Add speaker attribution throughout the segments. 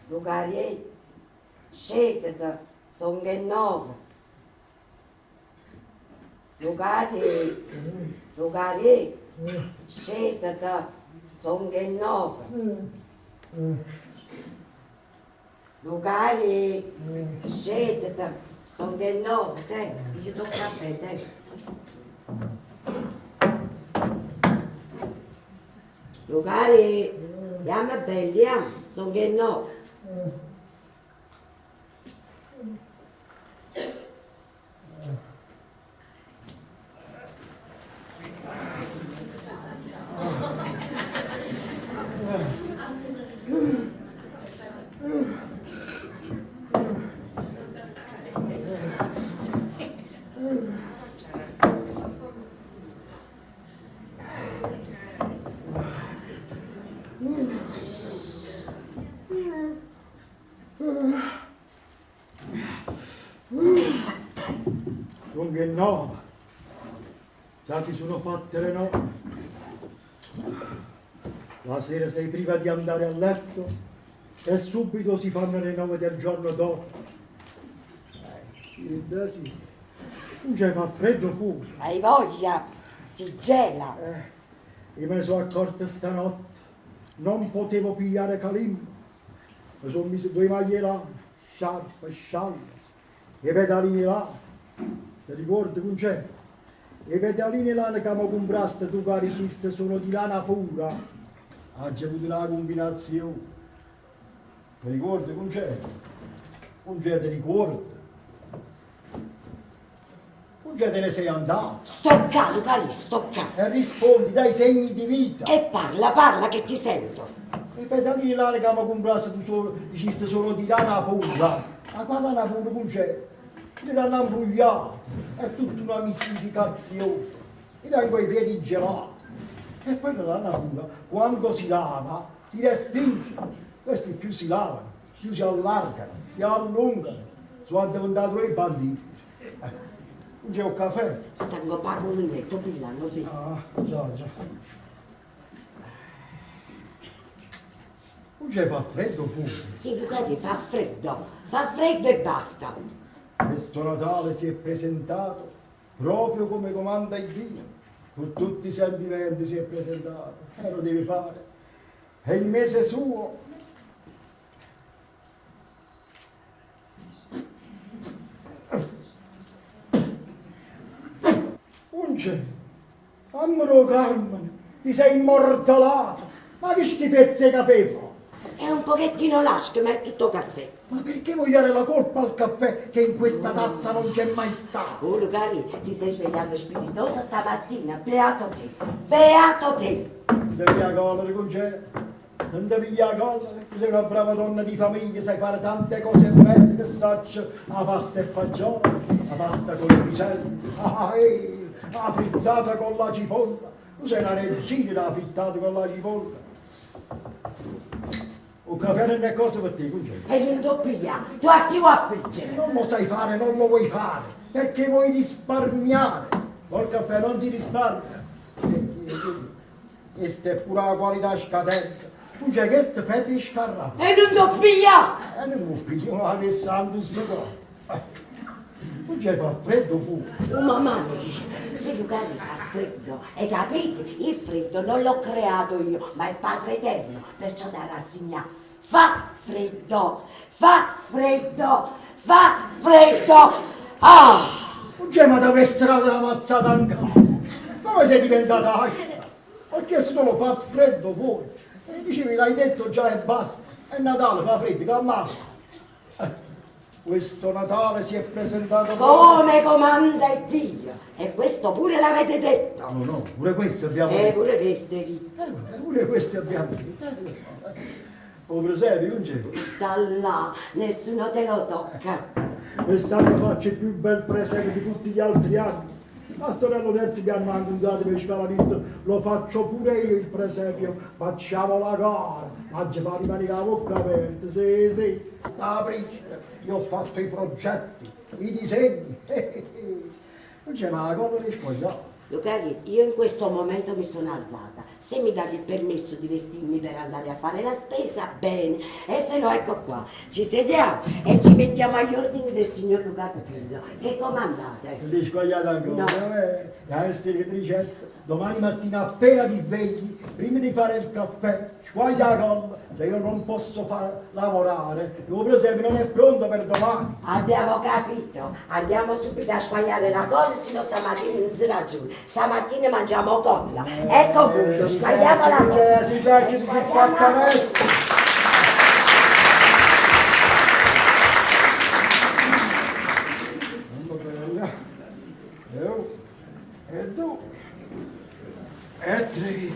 Speaker 1: Lucarie, scendete, sono che 9. Lucarie, scendete, sono che 9. Lucarie, scendete, sono che 9. Te, io do caffè, te. Lucarie, chiama belli, sono che 9.
Speaker 2: Non che no, già ti sono fatte le 9. La sera sei prima di andare a letto e subito si fanno le 9 del giorno dopo. Sì, tu ci fa freddo fuori.
Speaker 1: Hai voglia, si gela.
Speaker 2: Io me ne sono accorta stanotte, non potevo pigliare calimbo. Mi sono messo 2 maglie là, sciarpa e scialla, e pedalini là. Ti ricordi non c'è? I pedalini là che mi compraste tu cari chiste sono di lana pura. Oggi avuto una combinazione. Ti ricordi non c'è? Non c'è, ti ricordi? Non c'è, te ne sei andato.
Speaker 1: Stocca, Lucarie, stocca.
Speaker 2: E rispondi, dai segni di vita.
Speaker 1: E parla che ti sento.
Speaker 2: I pedalini là che mi compraste tu diciste sono di lana pura. Ma qua lana pura non c'è. Ti danno imbrugliato, è tutta una mistificazione, ti danno quei piedi gelati. E poi la natura, quando si lava, si restringe. Questi più si lavano, più si allargano, si allungano. Sono diventati i banditi. Non c'è un caffè?
Speaker 1: Stanno pago il letto, pillano,
Speaker 2: Ah, già. Non c'è fa freddo fuori?
Speaker 1: Sì, Lucarie, fa freddo e basta.
Speaker 2: Questo Natale si è presentato proprio come comanda il Dio, con tutti i sentimenti si è presentato, e lo devi fare, è il mese suo. Unce, amaro Carmen, ti sei immortalato, ma che schifezze che avevo?
Speaker 1: È un pochettino lasco, ma è tutto caffè.
Speaker 2: Ma perché vuoi dare la colpa al caffè che in questa tazza non c'è mai stato?
Speaker 1: Oh, Lucarie, ti sei svegliato spiritosa stamattina, beato te, beato te.
Speaker 2: Non devi la collera con c'è, non devi la collera, tu sei una brava donna di famiglia, sai fare tante cose belle, che saccio, la pasta e fagioli, la pasta con i piselli, la frittata con la cipolla, tu sei una regina della frittata con la cipolla. Un caffè non è cosa per te, non c'è.
Speaker 1: E non doppia, tu a chi vuoi friggere?
Speaker 2: Non lo sai fare, non lo vuoi fare, perché vuoi risparmiare. Col caffè non si risparmia. Questa è pure la qualità scadente. Tu c'è questo fette scarrato.
Speaker 1: E non doppia!
Speaker 2: E non lo piglio, ma adesso ando secondo. Tu c'è fa freddo fuori.
Speaker 1: Oh, mamma mi dice, se Lucarie fa freddo, hai capito? Il freddo non l'ho creato io, ma il Padre Eterno, perciò da rassegnare. Fa freddo, fa freddo, fa freddo. Ah!
Speaker 2: Non c'è, ma da strada la mazzata in capo. Come sei diventata acida? Perché se tu lo fa freddo fuori. E dicevi, l'hai detto già e basta. È Natale, fa freddo, calmato. Questo Natale si è presentato
Speaker 1: Come comanda il Dio. E questo pure l'avete detto.
Speaker 2: No, pure questo abbiamo detto.
Speaker 1: Pure questo è detto.
Speaker 2: Pure questo abbiamo detto. Lo presepi, non c'è?
Speaker 1: Sta là, nessuno te lo tocca.
Speaker 2: Quest'anno faccio il più bel presepe di tutti gli altri anni. La Storello Terzi che hanno annunciato per Scalavitto, lo faccio pure io il presepio, facciamo la gara, faccio fare rimane la bocca aperta, sì, sta principe, io ho fatto i progetti, i disegni, non c'è mai cosa di spogliare.
Speaker 1: Lucarie, io in questo momento mi sono alzata, Se mi date il permesso di vestirmi per andare a fare la spesa, bene. E se no, ecco qua, ci sediamo e ci mettiamo agli ordini del signor Luca Capillo. Che comandate?
Speaker 2: Lì sbagliata ancora,
Speaker 1: No.
Speaker 2: Resti che ti ricetta. Domani mattina appena ti svegli, prima di fare il caffè, squaglia la colla. Se io non posso lavorare, il tuo presepe non è pronto per domani.
Speaker 1: Abbiamo capito. Andiamo subito a squagliare la colla, sino stamattina non si ragione. Stamattina mangiamo colla. Ecco appunto, squagliamo la colla.
Speaker 2: Si vecchia, si fatta vecchia. E tu, e tre,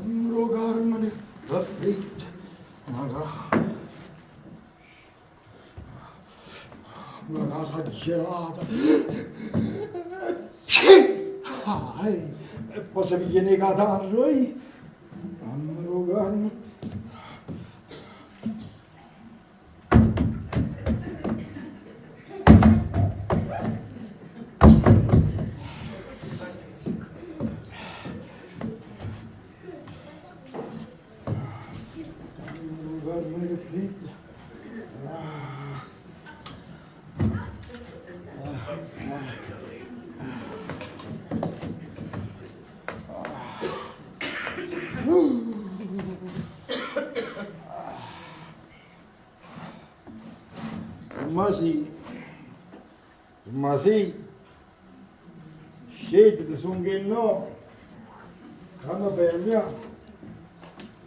Speaker 2: Andro Carmine, afflitta, una casa gelata, e poi se mi viene catarro, Andro Carmine. Ma sì, scegliete su che no, vanno bene,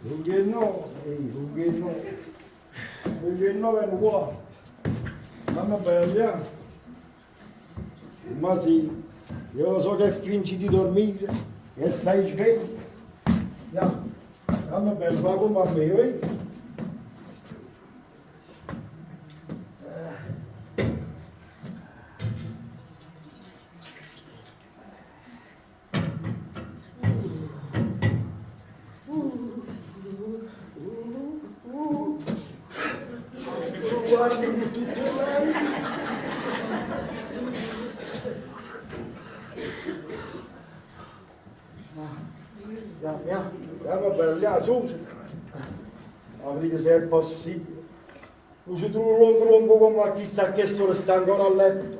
Speaker 2: su che no, su che no, su che no vengo qua, vanno bene, ma sì, io lo so che fingi di dormire, che stai sveglio, vanno bene, va come a me, guardi con tutti i lenti. Vabbè, su. Aprite se è possibile. Non si trova lungo come chi sta a chiesto sta ancora a letto.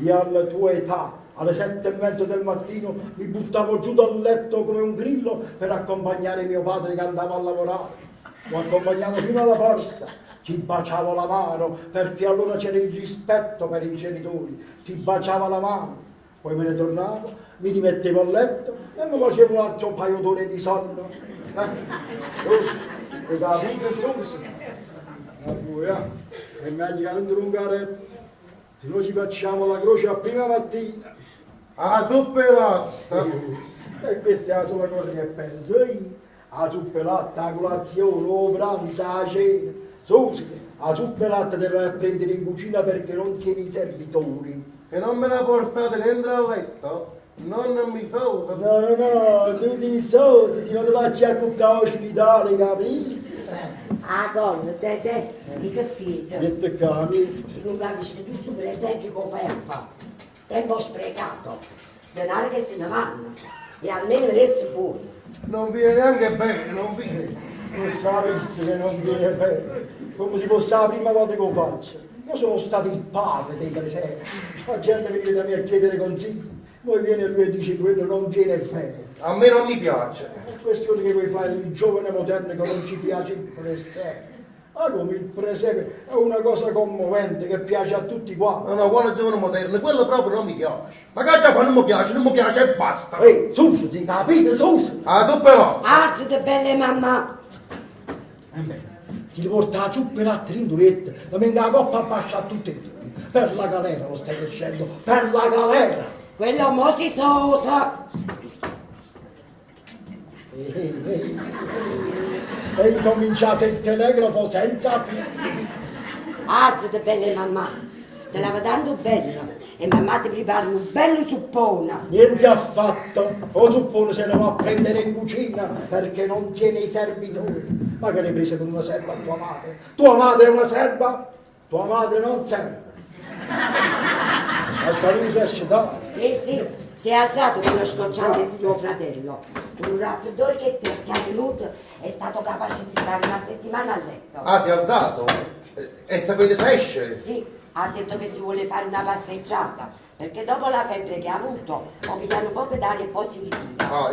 Speaker 2: Io alla tua età, alle 7:30 del mattino, mi buttavo giù dal letto come un grillo per accompagnare mio padre che andava a lavorare. Lo accompagnavo fino alla porta. Ci baciavo la mano, perché allora c'era il rispetto per i genitori, si baciava la mano, poi me ne tornavo, mi rimettevo a letto e mi facevo un altro paio d'ore di sonno. Lo capite, Susi? È meglio che non dilungare, se noi ci facciamo la croce a prima mattina.
Speaker 3: Ah, tu pelatta!
Speaker 2: E questa è la sola cosa che penso, la zuppa latte, la colazione, lo pranzo, la cena. Susi, la zuppa latte deve prendere in cucina perché non tiene i servitori.
Speaker 3: E non me la portate dentro al letto? Non mi so.
Speaker 2: No, tu ti sosi, se non ti faccio a cuccare ospitale, capito?
Speaker 1: Ah, con te, di che figlio?
Speaker 2: Mette capito.
Speaker 1: Non capisci più tu per esempio come fai a fare. Tempo sprecato, denaro che se ne vanno. E almeno vedessi buono.
Speaker 3: Non viene neanche bene, non viene.
Speaker 2: Non sapessi che non viene bene. Come si può sapere la prima volta che lo faccio? Io sono stato il padre dei presepi. La gente viene da me a chiedere consigli. Poi viene lui e dice quello non viene bene.
Speaker 3: A me non mi piace.
Speaker 2: È questione che vuoi fare il giovane moderno che non ci piace il presepe. Ah, come il presepe è una cosa commovente che piace a tutti quanti.
Speaker 3: No, quale giovane moderno, quello proprio non mi piace. Ma che già fa, non mi piace e basta.
Speaker 2: Suso, ti capite, Suso?
Speaker 3: Ah, tu però.
Speaker 1: Alzate bene mamma.
Speaker 2: Ti porta la zuppa e latte in duretta, ma venga la coppa a basciare a tutti e due. Per la galera lo stai crescendo, per la galera!
Speaker 1: Quello mo si sosa.
Speaker 2: E incominciate il telegrafo senza fine.
Speaker 1: Alzate bene mamma. Te la va dando bello. E mamma ti prepara un bello suppone.
Speaker 2: Niente affatto, o suppone se ne va a prendere in cucina perché non tiene i servitori. Ma che l'hai presa con una serva a tua madre? Tua madre è una serva? Tua madre non serve. La camisa esce da.
Speaker 1: Sì, Si è alzato con lo scocciante di tuo fratello. Un raffreddore che è venuto è stato capace di stare una settimana a letto.
Speaker 3: Ah, ti è alzato? E sapete se esce?
Speaker 1: Sì, ha detto che si vuole fare una passeggiata, perché dopo la febbre che ha avuto ho pigliato un po' d'aria e poi si ritira.
Speaker 3: Ah,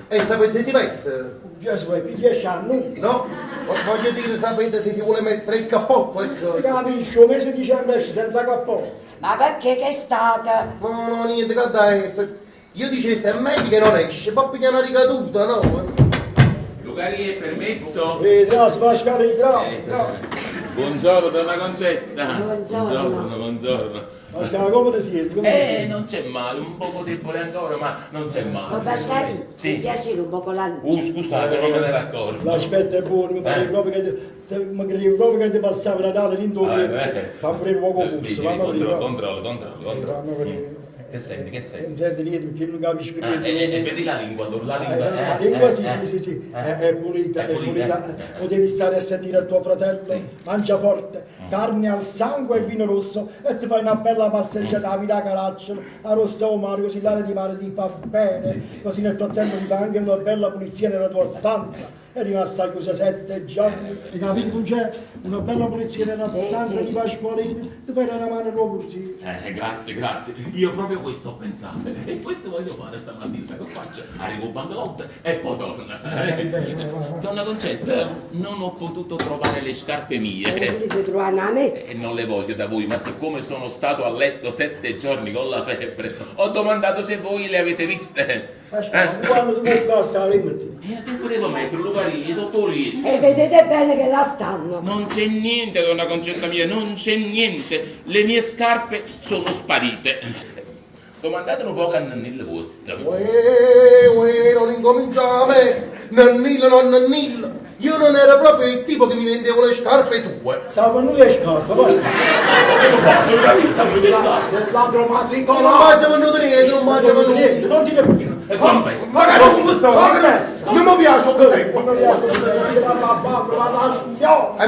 Speaker 3: e sapete se si veste?
Speaker 2: Gesù, e chi riesce a nulla?
Speaker 3: No? Voglio dire, sapete se si vuole mettere il cappotto?
Speaker 2: Si capisce, un mese di dicembre esce senza cappotto.
Speaker 1: Ma perché che è stata?
Speaker 3: No, niente, che da essere. Io dicevo, è meglio che non esce, poi pigliare una ricaduta, no?
Speaker 4: Lucari, è permesso?
Speaker 2: Vedrà, smascare il grazie.
Speaker 4: Buongiorno, donna Concetta.
Speaker 1: Buongiorno.
Speaker 4: Buongiorno.
Speaker 2: Smascare come te siete? Come te siete?
Speaker 4: Non c'è male, un poco debole ancora, ma non c'è male.
Speaker 1: Ma Bascari,
Speaker 4: Sì.
Speaker 1: mi piace un po' con la luce.
Speaker 4: Scusate, non me ne raccordo.
Speaker 2: L'aspetto è buono, mi pare proprio che ti passava Natale in dove fa pure il nuovo pulso.
Speaker 4: Controllo. Che senti?
Speaker 2: Non sente niente perché non capisci più niente.
Speaker 4: E vedi la lingua, allora,
Speaker 2: La lingua sì, è pulita, è pulita. O devi stare a sentire il tuo fratello, mangia forte, carne al sangue e vino rosso e ti fai una bella passeggiata, vita caracciolo, arrosto omaro, così l'aria di mare ti fa bene, così nel frattempo ti fa anche una bella pulizia nella tua stanza. È rimasta chiusa 7 giorni, e capito non c'è una bella pulizia nella stanza di Pasqualino, ti fai una mano e lo pulizia.
Speaker 4: Grazie. Io proprio questo ho pensato. E questo voglio fare stamattina. Sai che faccio? Arrivo a bancarotta e poi torno. Donna Concetta, non ho potuto trovare le scarpe mie.
Speaker 1: Volete trovare a me?
Speaker 4: E non le voglio da voi, ma siccome sono stato a letto 7 giorni con la febbre, ho domandato se voi le avete viste.
Speaker 2: Quando tu vuoi stare in mattina?
Speaker 4: E a tempo devo mettere Lucarini sotto lì.
Speaker 1: E vedete bene che la stanno.
Speaker 4: Non c'è niente, donna Concetta mia, non c'è niente. Le mie scarpe sono sparite. Domandate un po' a Nannille vostra.
Speaker 3: Non incominciamo a me. Nannillo. Io non ero proprio il tipo che mi vendevo le scarpe tue.
Speaker 2: Salvano le scarpe, poi.
Speaker 4: Che lo faccio, Lucarini, sanno le scarpe.
Speaker 2: Il ladro
Speaker 3: Non
Speaker 2: matricolato.
Speaker 3: mangia venuto niente, non mangia venuto niente.
Speaker 2: Non ti ne puccio.
Speaker 4: E confesso.
Speaker 3: Magari con questo, non mi piace così.
Speaker 2: Non mi piace così, la
Speaker 3: E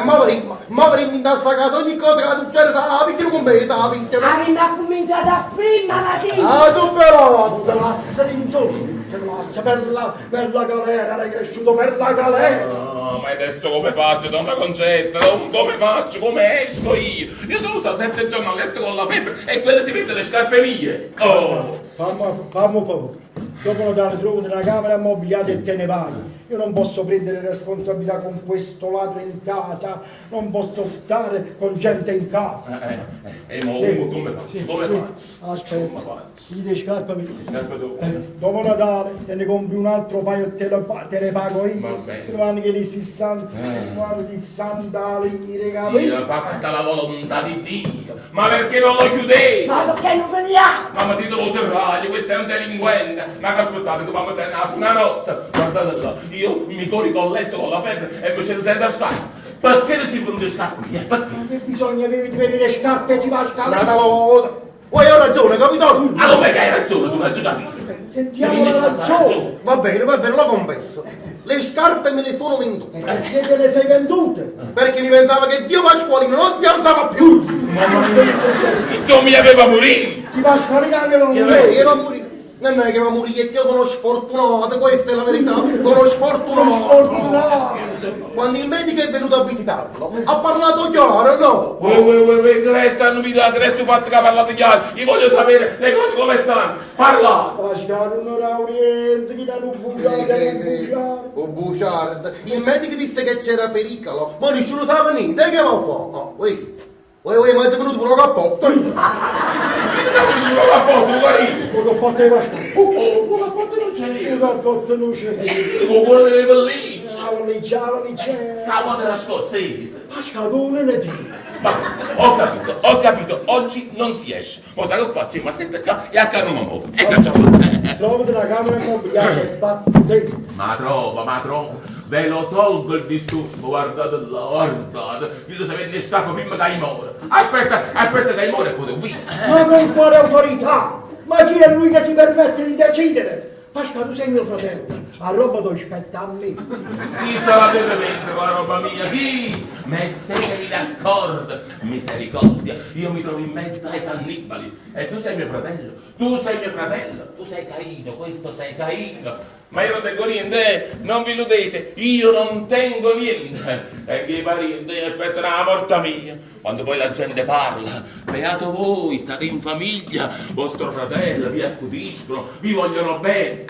Speaker 3: avremmo in questa casa ogni cosa che succede, la picchino con me, la picchino.
Speaker 1: Avremmo cominciato a prima mattina.
Speaker 3: Ah, tu però,
Speaker 2: te la essere intorno, te la essere per la galera, l'hai cresciuto per la galera.
Speaker 4: Ma adesso come faccio, donna Concetta? Come faccio? Come esco io? Io sono stato 7 giorni a letto con la febbre e quelle si mette le scarpe mie. Oh!
Speaker 2: Fammi un favore. Dopo Natale trovo nella camera ammobiliata e te ne vai. Io non posso prendere responsabilità con questo ladro in casa, non posso stare con gente in casa.
Speaker 4: Come faccio? Come faccio?
Speaker 2: Aspetta, gli dai scarpe mie.
Speaker 4: Scarpe tu?
Speaker 2: Dopo Natale te ne compri un altro paio e te ne pago io.
Speaker 4: Va bene.
Speaker 2: Ti vanno che li 60 lire,
Speaker 4: Sì,
Speaker 2: capito?
Speaker 4: ha fatta la volontà di Dio. Ma perché non lo chiudete?
Speaker 1: Ma perché non veniamo?
Speaker 4: Mamma ti devo serrare, questo è un delinquente. Ma che aspettate che mamma tenga una notte? Guardate là, io mi corico a letto con la febbre e mi sento senza scarpe. Perché ne si vengono le scarpe mie? Perché?
Speaker 2: Che bisogna avere di venire le scarpe e si va a scalare?
Speaker 3: una volta. Vuoi ho ragione, capitano?
Speaker 4: Ma come che hai ragione, tu ragionami?
Speaker 2: Sentiamo la ragione.
Speaker 3: Va bene, lo confesso. Le scarpe me le sono vendute.
Speaker 2: Perché te le sei vendute?
Speaker 3: Perché mi pensava che Dio Pasqualino non ti alzava più.
Speaker 4: Insomma, mi aveva morire.
Speaker 2: Ti va a scaricare non
Speaker 3: Io va a morire. Non è che va a morire, che io sono sfortunato, questa è la verità. Sono sfortunato. Quando il medico è venuto a visitarlo, ha parlato chiaro, no?
Speaker 4: Che restano invitati, resto fatto che ha parlato chiaro. Io voglio sapere le cose come stanno. Parla.
Speaker 2: Pascare un'ora orienza, chi danno un bugiardo,
Speaker 3: O bugiardo. Il medico disse che c'era pericolo, ma nessuno sapeva niente, che va a fare? Ma è venuto pure un cappotto.
Speaker 4: Che mi sa che tu non la porti, Lucarini?
Speaker 2: un cappotto di pascare.
Speaker 4: Un rapporto non c'è
Speaker 2: Un
Speaker 4: io.
Speaker 2: cappotto non c'è.
Speaker 4: Con quello delle pellicce.
Speaker 2: Ciao, lì c'è.
Speaker 4: Cavo della scozzese.
Speaker 2: Pascadone ne tira.
Speaker 4: Ma ho capito, oggi non si esce. Ma sai che faccio? Ma sette qua e a carro mi muovo. Ecco già.
Speaker 2: Trovate la camera immobiliare e battete.
Speaker 4: Ma trova. Ve lo tolgo il disturbo, guardate là, guardate. Io se vedi le scarpe prima che muore. Aspetta che muore e poi devo via.
Speaker 2: Ma con quale autorità? Ma chi è lui che si permette di decidere? Pasqua, tu sei mio fratello, la roba ti spetta a me.
Speaker 4: Chi se la deve vendere la roba mia? Chi? Mettetevi d'accordo, misericordia, io mi trovo in mezzo ai cannibali e tu sei mio fratello, tu sei mio fratello, tu sei Caino, questo sei Caino. Ma io non tengo niente, non vi illudete, io non tengo niente. E che i parenti aspettano la morte mia. Quando poi la gente parla, beato voi, state in famiglia, vostro fratello vi accudiscono, vi vogliono bene.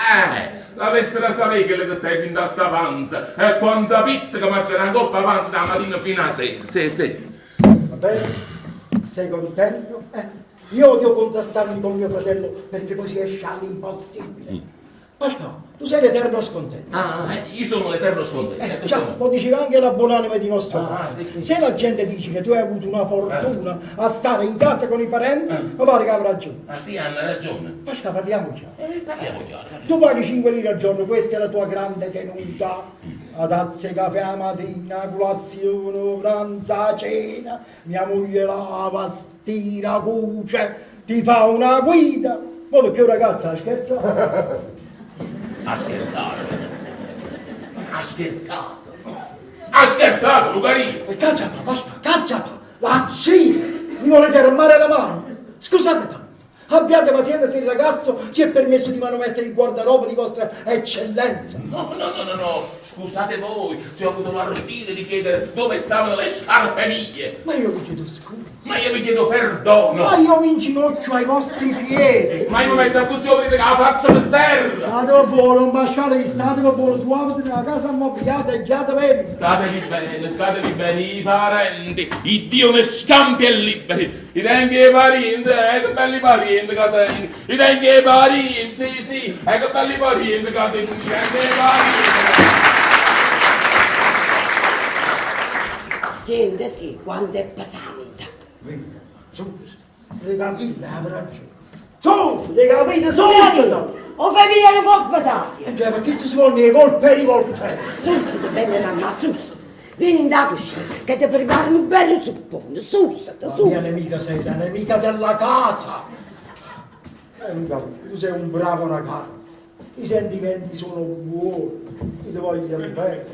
Speaker 4: L'avessero a sapere che le tengo in sta panza, e quanta pizza che mangiano una coppa avanza da mattina fino a sera. Sì.
Speaker 2: Va bene? Sei contento? Io odio contrastarmi con mio fratello perché poi si esce all'impossibile. Pasqua, tu sei l'eterno scontento.
Speaker 4: Io sono l'eterno scontento.
Speaker 2: Già, lo diceva anche la buonanima di nostro padre.
Speaker 4: sì.
Speaker 2: Se la gente dice che tu hai avuto una fortuna a stare in casa con i parenti, ma pare che avrà ragione.
Speaker 4: Sì, hanno ragione.
Speaker 2: Pasqua, parliamo già.
Speaker 4: Parliamo chiaro.
Speaker 2: Tu paghi 5 lire al giorno, questa è la tua grande tenuta. A tazze caffè a mattina, colazione, pranzo, cena, mia moglie lava, stira, cuce, ti fa una guida. Ma perché un ragazzo ha scherzato?
Speaker 4: Ha scherzato, Lucarino!
Speaker 2: E cacciapa, basta, cacciapa, la zia, mi volete armare la mano? Scusate tanto, abbiate pazienza se il ragazzo si è permesso di manomettere il guardaroba di vostra eccellenza.
Speaker 4: No, scusate voi, se ho avuto l'ardire di chiedere dove stavano le scarpe mie.
Speaker 2: Ma io vi chiedo scusa.
Speaker 4: Ma io vi chiedo perdono.
Speaker 2: Ma io mi inginocchio ai vostri piedi.
Speaker 4: Ma io mi metto così, io vedete che la faccia per terra.
Speaker 2: State buono, un basciare, state buono, tu avete una casa ammobiliata e chiate bene.
Speaker 4: Statevi bene, i parenti, il Dio ne scampi e liberi. I tengi i parenti, che belli parenti che tengi. I tengi i parenti, sì, che belli parenti che tengi. I tengi i parenti.
Speaker 1: Sente, sì, quanto è pesante.
Speaker 2: Su, le capite, avrà ragione. Su, le capite, su!
Speaker 1: O fai venire le colpe d'aria.
Speaker 2: Cioè, perché si vogliono le colpe rivolte?
Speaker 1: Susate, bella mamma, susate. Vieni in da cucina, che ti preparo un bello suppone. Susate,
Speaker 2: La mia
Speaker 1: susate.
Speaker 2: nemica sei la nemica della casa. Tu sei un bravo ragazzo. I sentimenti sono buoni, ti voglio bene.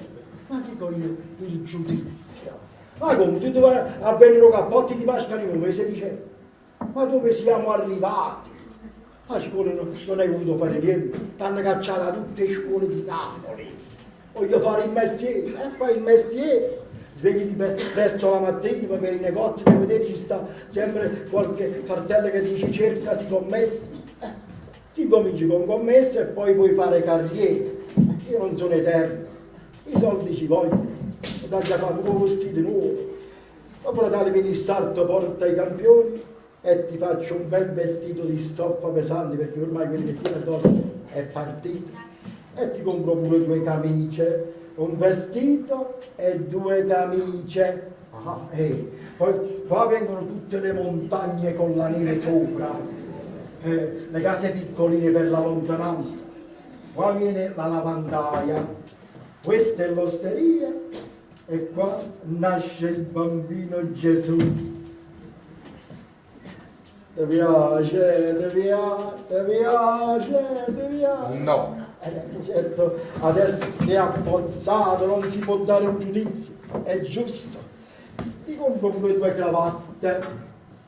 Speaker 2: Ma dico io, il giudizio. Ma come, tu vai a venire cappotti di Pasqualino, come si dice? Ma dove siamo arrivati? Ma scuola non hai voluto fare niente, ti hanno cacciato da tutte le scuole di Napoli. Voglio fare il mestiere, fai il mestiere. Svegliti presto la mattina per i negozi, per vedere ci sta sempre qualche cartello che dice cercasi commessi. Si cominci con commesse e poi puoi fare carriera. Io non sono eterno, i soldi ci vogliono. Dai a fare un nuovo vestito nuovo, dopo Natale vieni il salto porta i campioni e ti faccio un bel vestito di stoffa pesante perché ormai quelli che tiene addosso è partito e ti compro pure 2 camicie, un vestito e 2 camicie. Poi qua vengono tutte le montagne con la neve sopra, le case piccoline per la lontananza, qua viene la lavandaia, questa è l'osteria. E qua nasce il bambino Gesù. Ti piace?
Speaker 3: No.
Speaker 2: Certo, adesso si è abbozzato, non si può dare un giudizio, è giusto. Ti compro pure 2 cravatte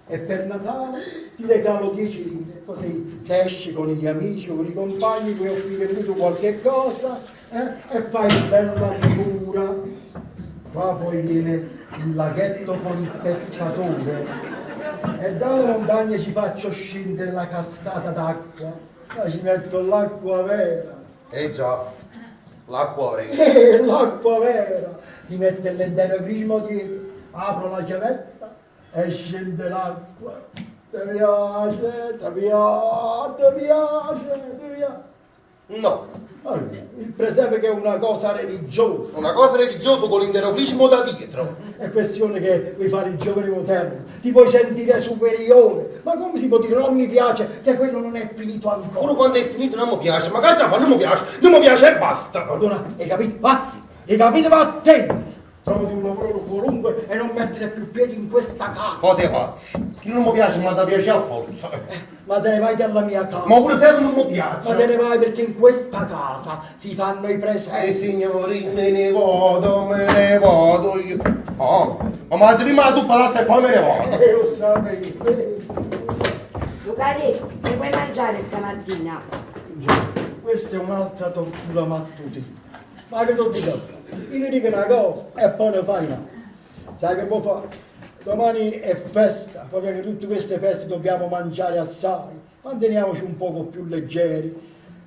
Speaker 2: e per Natale ti regalo 10 lire, così se esci con gli amici, con i compagni, puoi offrire venuto qualche cosa e fai bella figura. Qua poi viene il laghetto con il pescatore e dalle montagne ci faccio scendere la cascata d'acqua, ma ci metto l'acqua vera.
Speaker 3: Già, l'acqua vera.
Speaker 2: L'acqua vera! Si mette l'enterocrismo dietro, apro la chiavetta e scende l'acqua. Ti piace?
Speaker 3: No.
Speaker 2: Allora, il presepe che è una cosa religiosa.
Speaker 3: Una cosa religiosa con l'interocrismo da dietro.
Speaker 2: È questione che vuoi fare il giovane moderno, ti puoi sentire superiore. Ma come si può dire non mi piace se quello non è finito ancora?
Speaker 3: Pure quando è finito non mi piace, ma che fa? Non mi piace e basta.
Speaker 2: Allora, hai capito? Vatti, vattene. trovati un lavoro qualunque e non mettere più piedi in questa casa.
Speaker 3: Cose pazze. Chi non mi piace, ma da piace a forza.
Speaker 2: Ma te ne vai dalla mia casa.
Speaker 3: Ma pure se non mi
Speaker 2: Ma te
Speaker 3: piace.
Speaker 2: ne vai perché in questa casa si fanno i presenti.
Speaker 3: Signori, me ne vado io. Oh, ma mangi prima la zuppa latte e poi me ne vado.
Speaker 2: Lo sapevo.
Speaker 1: Lucari, che vuoi mangiare stamattina?
Speaker 2: Questa è un'altra tortura mattutina. Ma che ti dico? Io ti dico una cosa e poi ne fai una. Sai che può fare? Domani è festa, proprio che tutte queste feste dobbiamo mangiare assai. Manteniamoci un poco più leggeri.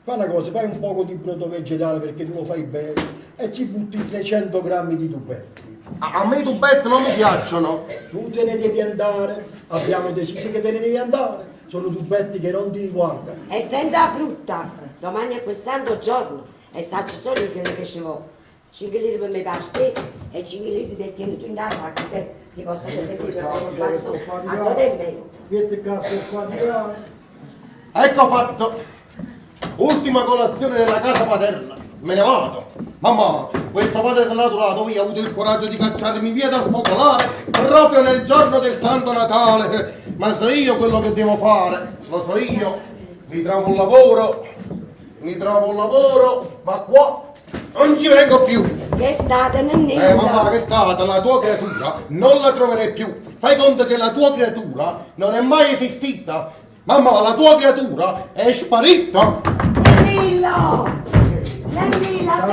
Speaker 2: Fai una cosa, fai un poco di brodo vegetale perché tu lo fai bene e ci butti 300 grammi di tubetti.
Speaker 3: A me i tubetti non mi piacciono.
Speaker 2: Tu te ne devi andare, abbiamo deciso che te ne devi andare. Sono tubetti che non ti riguardano.
Speaker 1: E senza frutta. Domani è quel santo giorno e saccio solo quello che ci vuole. 5 lire per me per la spesa e 5 lire ti tenuto in casa che te ti posso servire per un pasto a te.
Speaker 2: Vieni a casa qua di là.
Speaker 3: Ecco fatto. Ultima colazione nella casa paterna. Me ne vado. Mamma, questo padre snaturato, io ho avuto il coraggio di cacciarmi via dal focolare proprio nel giorno del Santo Natale. Ma so io quello che devo fare. Lo so io. Mi trovo un lavoro, ma qua non ci vengo più.
Speaker 1: Che è stata nennina?
Speaker 3: Mamma, che è stata la tua creatura? Non la troverai più. Fai conto che la tua creatura non è mai esistita. Mamma, la tua creatura è sparita.
Speaker 1: Nennillo! Nennilla,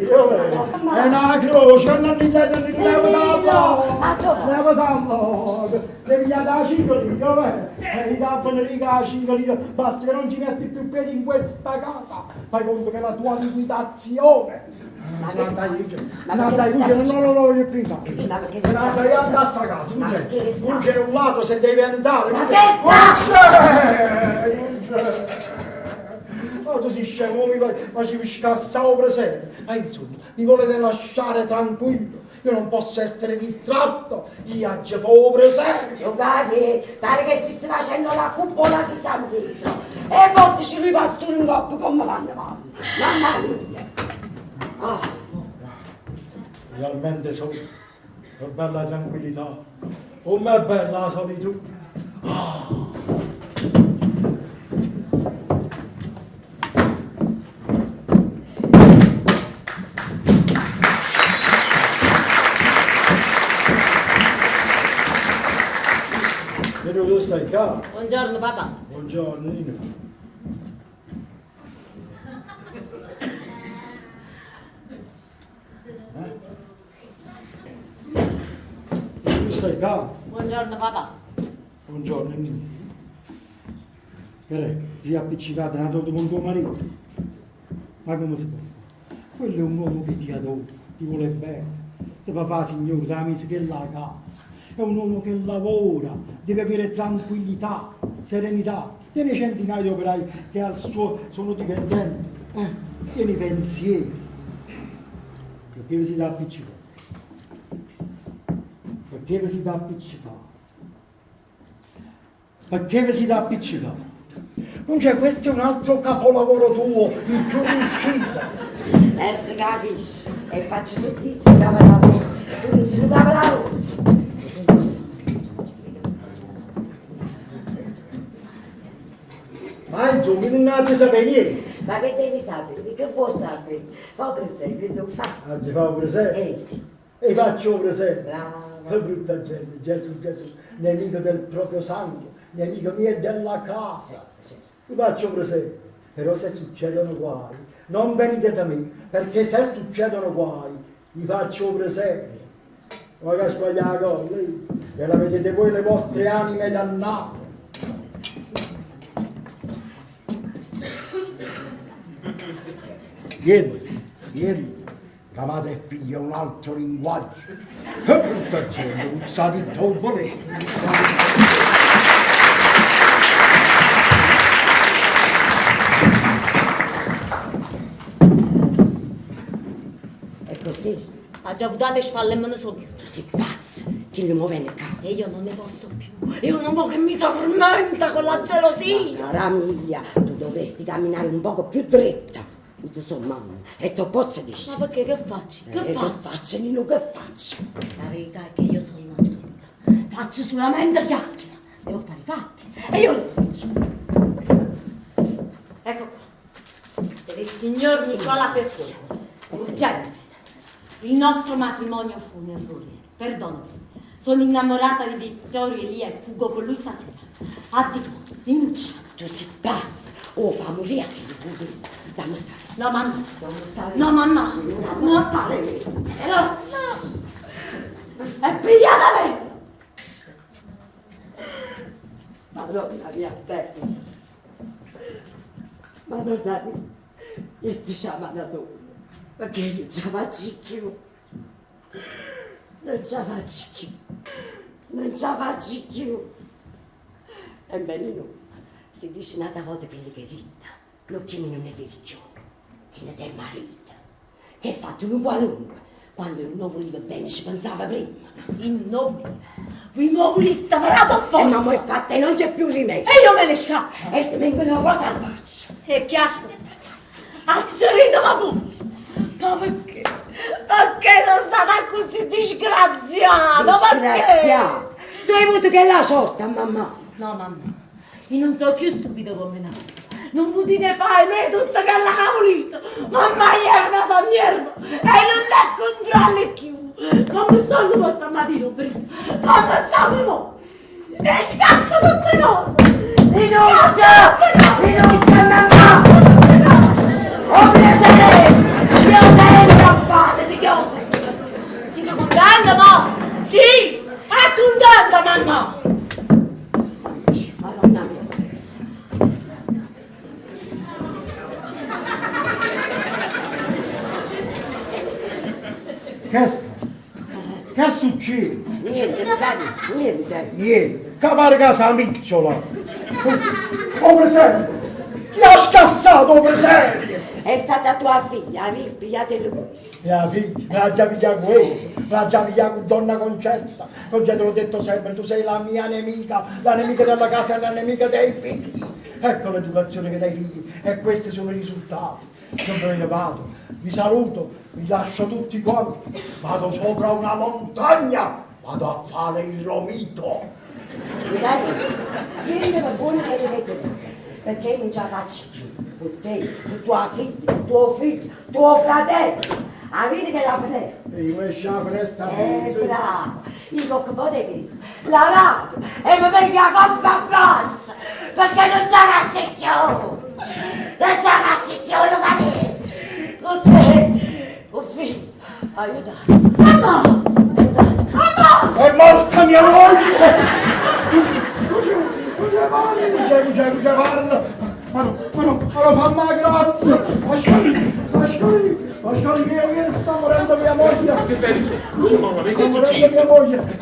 Speaker 1: dove?
Speaker 2: È una croce, non mi date di
Speaker 1: Ma dove?
Speaker 2: devi dare la 5 lire, dov'è? E da benedica la 5 lire, basta che non ci metti più piedi in questa casa. Fai conto che la tua liquidazione.
Speaker 1: Ma che
Speaker 2: Nata
Speaker 1: stai
Speaker 2: io non lo voglio più in casa.
Speaker 1: Sì, ma perché
Speaker 2: Se
Speaker 1: stai
Speaker 2: Nata io
Speaker 1: facendo?
Speaker 2: andare a sta casa,
Speaker 1: Ma perché stai?
Speaker 2: non c'è un lato se devi andare.
Speaker 1: Ma
Speaker 2: non
Speaker 1: che
Speaker 2: c'è-
Speaker 1: sta?
Speaker 2: Non c'è. Ma tu sei scemo, ma ci scassavo presente. Ma insomma, mi volete lasciare tranquillo. Io non posso essere distratto. Io ci favo presente.
Speaker 1: Lucari, pare che stessi facendo la cupola di San Pietro. E a volte ci ripasturi in coppa come vanno avanti. Mamma mia. Ah,
Speaker 2: Realmente sono bella tranquillità. Com'è bella la solitudine. Nino, tu stai qua?
Speaker 5: Buongiorno papà.
Speaker 2: Buongiorno Nino. Tu stai qua?
Speaker 5: Buongiorno papà.
Speaker 2: Buongiorno Nino. Che è? Si è appiccicato, è nato con tuo marito. Ma come si può? Quello è un uomo che ti adora, ti vuole bene, ti fa fare signore, ti ha messo che la casa. È un uomo che lavora, deve avere tranquillità, serenità. Tiene centinaia di operai che sono dipendenti. Tieni pensieri. Perché vi siete appiccicati? Perché vi siete appiccicati? Perché vi siete appiccicati? Non c'è, questo è un altro capolavoro tuo, il più riuscito.
Speaker 1: si capisce. E faccio tutti questi capolavori. Tu non si capolavori.
Speaker 2: Ma insomma, non avete sapere niente.
Speaker 1: Ma che devi sapere? Che vuoi sapere? Fa presente, che devo fare?
Speaker 2: Oggi fa presente.
Speaker 1: Ehi,
Speaker 2: E faccio presente.
Speaker 1: brava.
Speaker 2: Che brutta gente, Gesù, nemico del proprio sangue, nemico mio e della casa. Vi faccio presente. Però se succedono guai, non venite da me, perché se succedono guai, vi faccio presente. Ma che sbagliate la cosa, che la vedete voi le vostre anime dannate. Ieri, la madre e figlio è un altro linguaggio. Che brutta gente, puzzati il tombole.
Speaker 1: È così.
Speaker 5: Ha già avuto le spalle e me ne so più.
Speaker 1: Tu sei pazzo. Chi lo muove in casa?
Speaker 5: E io non ne posso più. Io non voglio che mi tormenta con la gelosia.
Speaker 1: Cara mia, tu dovresti camminare un poco più dritta. Tu sono mamma e tu posso dire.
Speaker 5: Ma perché che faccio? Che
Speaker 1: Che
Speaker 5: faccio?
Speaker 1: faccio, Nino, che faccio?
Speaker 5: La verità è che io sono una stupida. Faccio solamente chiacchiere. Devo fare i fatti. E io li faccio. Ecco qua. Per il signor Nicola Peppone. Urgente. Il nostro matrimonio fu un errore. Perdonami. Sono innamorata di Vittorio Elia e fuggo con lui stasera. Addio. Rinuncia.
Speaker 1: Tu sei pazza. Oh, fa morire che ti puoi dire. Dammi stare.
Speaker 5: No, mamma.
Speaker 1: Dammi stare.
Speaker 5: No, mamma.
Speaker 1: Non stare.
Speaker 5: No. È pigliata me.
Speaker 1: Madonna mia bella. Madonna mia. Io ti chiamo da tu. Perché non ce la faccio più. Non ce la faccio più. Non ce la faccio più. E bene no. Si dice un'altra volta che gli ritta. L'occhio non è vecchio. Che ne è marito. Che ha fatto un qualunque. Quando non voleva bene ci pensava prima.
Speaker 5: Il nobile. I nobili stavamo a
Speaker 1: E
Speaker 5: forza.
Speaker 1: non è fatta e non c'è più rimedio.
Speaker 5: E io me ne scappo.
Speaker 1: E ti vengono una cosa al faccia.
Speaker 5: E che aspetta? Azzurrito ma pure. Ma perché? Perché sono stata così disgraziata?
Speaker 1: Disgraziato. Tu hai avuto che la sorta, mamma.
Speaker 5: No, mamma. Io non so più stupido come nato. Non potete fare me tutta quella cavolita. Mamma ierva sono ierva. E non è controllo più. Come sono stamattina prima. Come sono? E scazzo tutte cose.
Speaker 1: Rinuncia! Rinuncia, mamma! Oh, io sarei campate di chiose.
Speaker 5: Siete contenta, mo? Sì! È contenta, mamma!
Speaker 1: Madonna mia.
Speaker 2: Che sta? Che succede?
Speaker 1: Niente, Lucani, niente.
Speaker 2: Niente, capare casa micciola. Oh preserio! Chi ha scassato, oh preserio?
Speaker 1: È stata tua figlia, avevi pigliato il questo.
Speaker 2: Mia figlia, me l'ha già pigliato questo, me l'ha già pigliato donna Concetta. Concetta, l'ho detto sempre, tu sei la mia nemica, la nemica della casa e la nemica dei figli. Ecco l'educazione che dai figli e questi sono i risultati. Io me ne vado, vi saluto, vi lascio tutti quanti, vado sopra una montagna, vado a fare il romito.
Speaker 1: Lucani, si rendeva buono che le vedete, perché non ce la faccio più. Con te, con tua figlia, tuo figlio, tuo fratello. A vedere che la finestra.
Speaker 2: E io esce la finestra.
Speaker 1: Bravo, io che potete questo, la radio e mi prendi la coppa apposta, perché non ce la faccio più, non ce la faccio più, lo capite, con te, con figlio, aiutate, mamma, aiutate, mamma,
Speaker 2: È morta mia moglie! Non c'è parla! Ma non fammi grazie! Lasciali che sta morendo mia moglie!
Speaker 4: Che stai dicendo? Mamma, che
Speaker 2: Sta
Speaker 4: è
Speaker 2: morendo mia
Speaker 4: successo?
Speaker 2: moglie!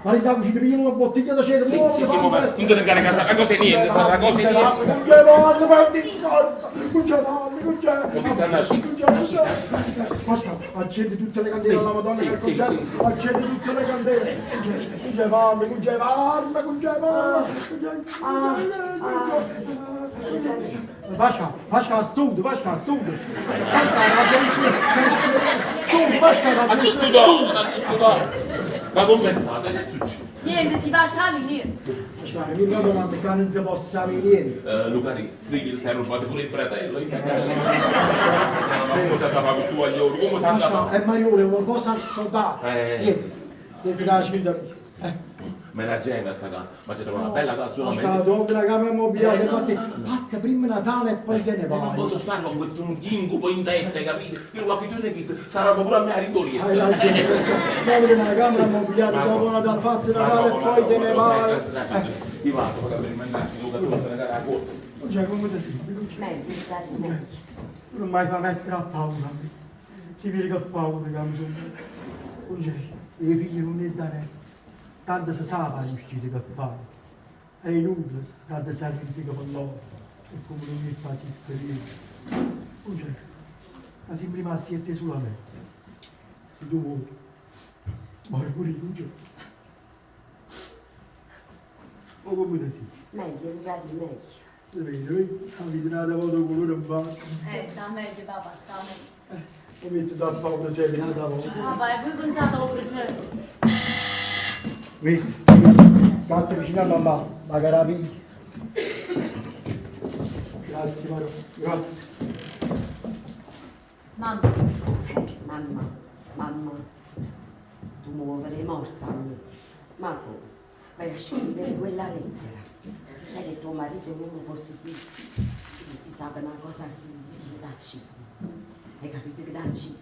Speaker 2: Ma ridaci prima una bottiglia da cedro!
Speaker 4: Sì, ma non ti negare casa, la cosa è niente, sarà la cosa è niente.
Speaker 2: Non c'è vanno, prendi in forza! Non c'è vanno, non c'è!
Speaker 4: Lasci.
Speaker 2: Aspetta, accendi tutte le candele alla Madonna
Speaker 4: sì,
Speaker 2: del
Speaker 4: sì,
Speaker 2: concerto,
Speaker 4: sì.
Speaker 2: accendi tutte le candele, non c'è vanno, non c'è vanno, non c'è vanno, Vasca studio, studio,
Speaker 4: Ha già studiato. Ma come state? Che è successo?
Speaker 5: Niente, si va a venire.
Speaker 2: mi ricordo che non si possa venire.
Speaker 4: Lucari, figli si è rubato pure il fratello. Ma come si andava questo guaglione? Come si andava?
Speaker 2: È Marione, è una cosa assodata. Vieni da civile.
Speaker 4: Me la gena sta casa, ma c'è una bella casa
Speaker 2: Aspetta,
Speaker 4: solamente.
Speaker 2: dopo una camera mobiliare, fatta prima Natale e poi te ne
Speaker 4: Ma non
Speaker 2: vai.
Speaker 4: posso stare con questo incubo in testa, hai capito? Io l'ho capito che sarà pure a me a
Speaker 2: Hai
Speaker 4: ridolietto.
Speaker 2: ragione, dopo una camera mobiliare, dopo Natale, fatti Natale e poi te ne vai.
Speaker 4: Ti vado, per rimandarci, Luca, tu se ne dai la corsa.
Speaker 2: Cioè, come ti senti?
Speaker 1: meglio, Lucani, meglio.
Speaker 2: Tu non mi fa mettere a paura. Si vede che paura che mi sono. Cioè, i figli non ne dare. Tanto si sa la riuscita che fare. È inutile, tanto sacrifica per loro. E come non mi faccio storia. Cioè, ma siamo rimasti a te solamente. Se tu vuoi, muori pure tu, cioè. O come ti senti?
Speaker 1: Meglio, Lucani, meglio.
Speaker 2: Vedi, la visinata voto colore un bacio.
Speaker 5: Sta meglio, papà, sta meglio.
Speaker 2: Mi metto da paura se è nata voto.
Speaker 5: Papà, e voi pensate al presepe?
Speaker 2: Vedi, state vicino a mamma, la carabina. Grazie, Maro, grazie.
Speaker 5: Mamma,
Speaker 1: Mamma, tu muovere morta. Ma come? Vai a scrivere quella lettera. Tu sai che tuo marito è un uomo positivo. Quindi si sa che una cosa si dà cibo. Hai capito che dà cibo?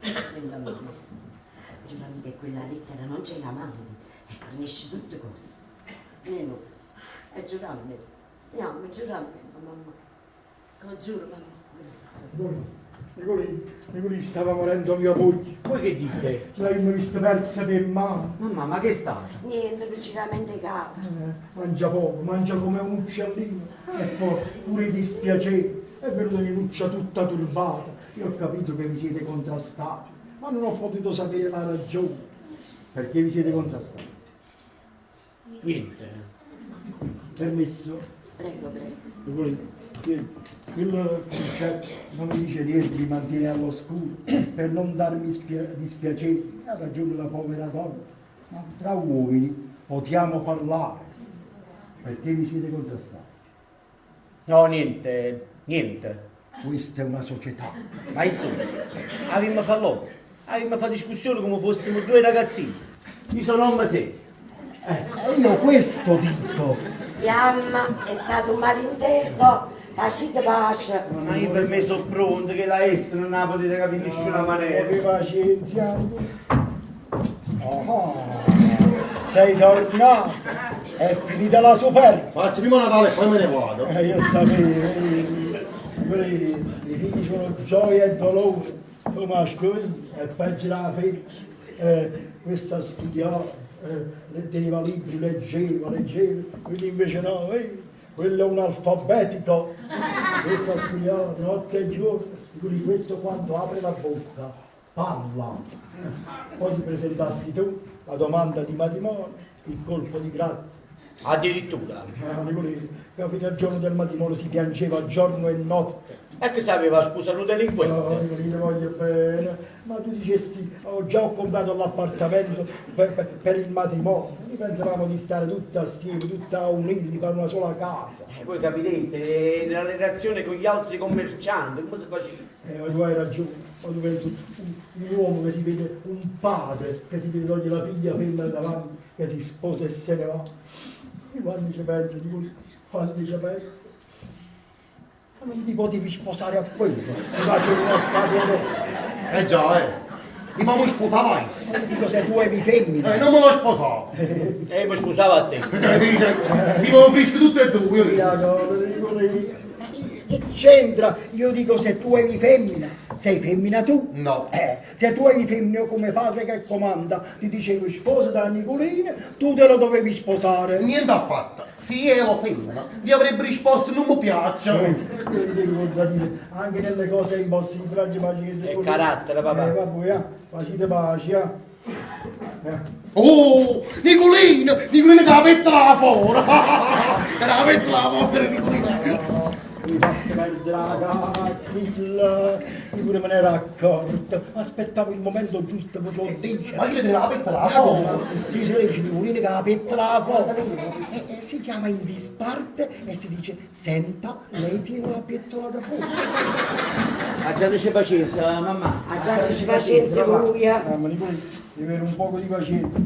Speaker 1: Senta mamma, giurami che quella lettera non ce la mandi e fornisci tutte cose. Nino, e giurami, giurami, mamma. Te lo giuro, mamma.
Speaker 2: Nicolì stava morendo mia moglie.
Speaker 6: Voi che dite?
Speaker 2: Lei mi ha visto persa per mano.
Speaker 6: Mamma, ma che è stato?
Speaker 1: Niente, non ci lamenta capo.
Speaker 2: Mangia poco, mangia come un uccellino. E poi pure i dispiaceri. È venuta un'uccia tutta turbata. Io ho capito che vi siete contrastati, ma non ho potuto sapere la ragione. Perché vi siete contrastati?
Speaker 6: Niente.
Speaker 2: Permesso?
Speaker 1: Prego.
Speaker 2: Nicolì, il concetto non mi dice niente, mi mantiene all'oscuro per non darmi dispiaceri. Ha ragione la povera donna, ma tra uomini potiamo parlare. Perché vi siete contrastati?
Speaker 6: No, niente.
Speaker 2: Questa è una società.
Speaker 6: Ma insomma, avevamo fatto discussione come fossimo due ragazzini. Io sono un serio.
Speaker 2: Io questo dico.
Speaker 1: Mamma, è stato un malinteso. Facite pace.
Speaker 6: Ma io per me sono pronto, che la S non la potete capire in nessuna
Speaker 2: Che
Speaker 6: maniera.
Speaker 2: pazienza. Sei tornato. È finita la superbia.
Speaker 3: Faccio prima Natale e poi me ne vado.
Speaker 2: Io sapevo. I figli sono gioia e dolore. Come ascolti, è peggio la fede. Questa ha studiato, leggeva libri, leggeva. Quindi invece no, quello è un alfabetico. Questa ha studiato notte e giorno. Quindi questo quando apre la bocca parla. Poi ti presentassi tu, la domanda di matrimonio, il colpo di grazia.
Speaker 6: Addirittura.
Speaker 2: Che fino al giorno del matrimonio si piangeva giorno e notte.
Speaker 6: E che sapeva, scusa, un delinquente?
Speaker 2: No, io ti voglio bene, ma tu dicesti, già ho comprato l'appartamento per il matrimonio. Noi pensavamo di stare tutti assieme, tutti a uniti, di fare una sola casa.
Speaker 6: Voi capirete, nella relazione con gli altri commercianti, come si faceva?
Speaker 2: Ma tu hai ragione, ma tu pensi un uomo che si vede, un padre che si vede togliere la figlia femmina davanti, che si sposa e se ne va. Io quando ci penso, quando ci penso. Ma non ti potevi sposare a quello, ti faccio una occasione.
Speaker 3: Già, mi fammi sposare mai.
Speaker 2: Dico se tu eri femmina.
Speaker 3: Non me lo sposavo.
Speaker 6: Mi scusavo a te.
Speaker 3: Si me lo frisco tutte e due.
Speaker 2: Che c'entra? Io dico se tu eri femmina, sei femmina tu?
Speaker 3: No.
Speaker 2: Se tu eri femmina come padre che comanda, ti dicevo sposa da Nicolina, tu te lo dovevi sposare.
Speaker 3: Niente affatto. Se io ero femmina, gli avrebbe risposto non mi piace.
Speaker 2: Io ti devo contraddire, anche nelle cose impossibili, anche pazienza.
Speaker 6: È carattere, papà.
Speaker 2: Vabbè, facite pace,
Speaker 3: Oh, Nicolina che la mette là fuori. Che la mette là fuori, Nicolina.
Speaker 2: Mi fa perdere la cacchilla, io pure me ne ero accorto, aspettavo il momento giusto, poi ciò dice.
Speaker 3: Ma io te la mette là fuori.
Speaker 2: Si legge di Nicolina che la petta la fuori. Si chiama in disparte e si dice, senta, lei tiene la pettola da fuori.
Speaker 6: Aggiateci pazienza, mamma.
Speaker 1: Aggiateci pazienza lui,
Speaker 2: Ma Nicolina, devi avere un poco di pazienza.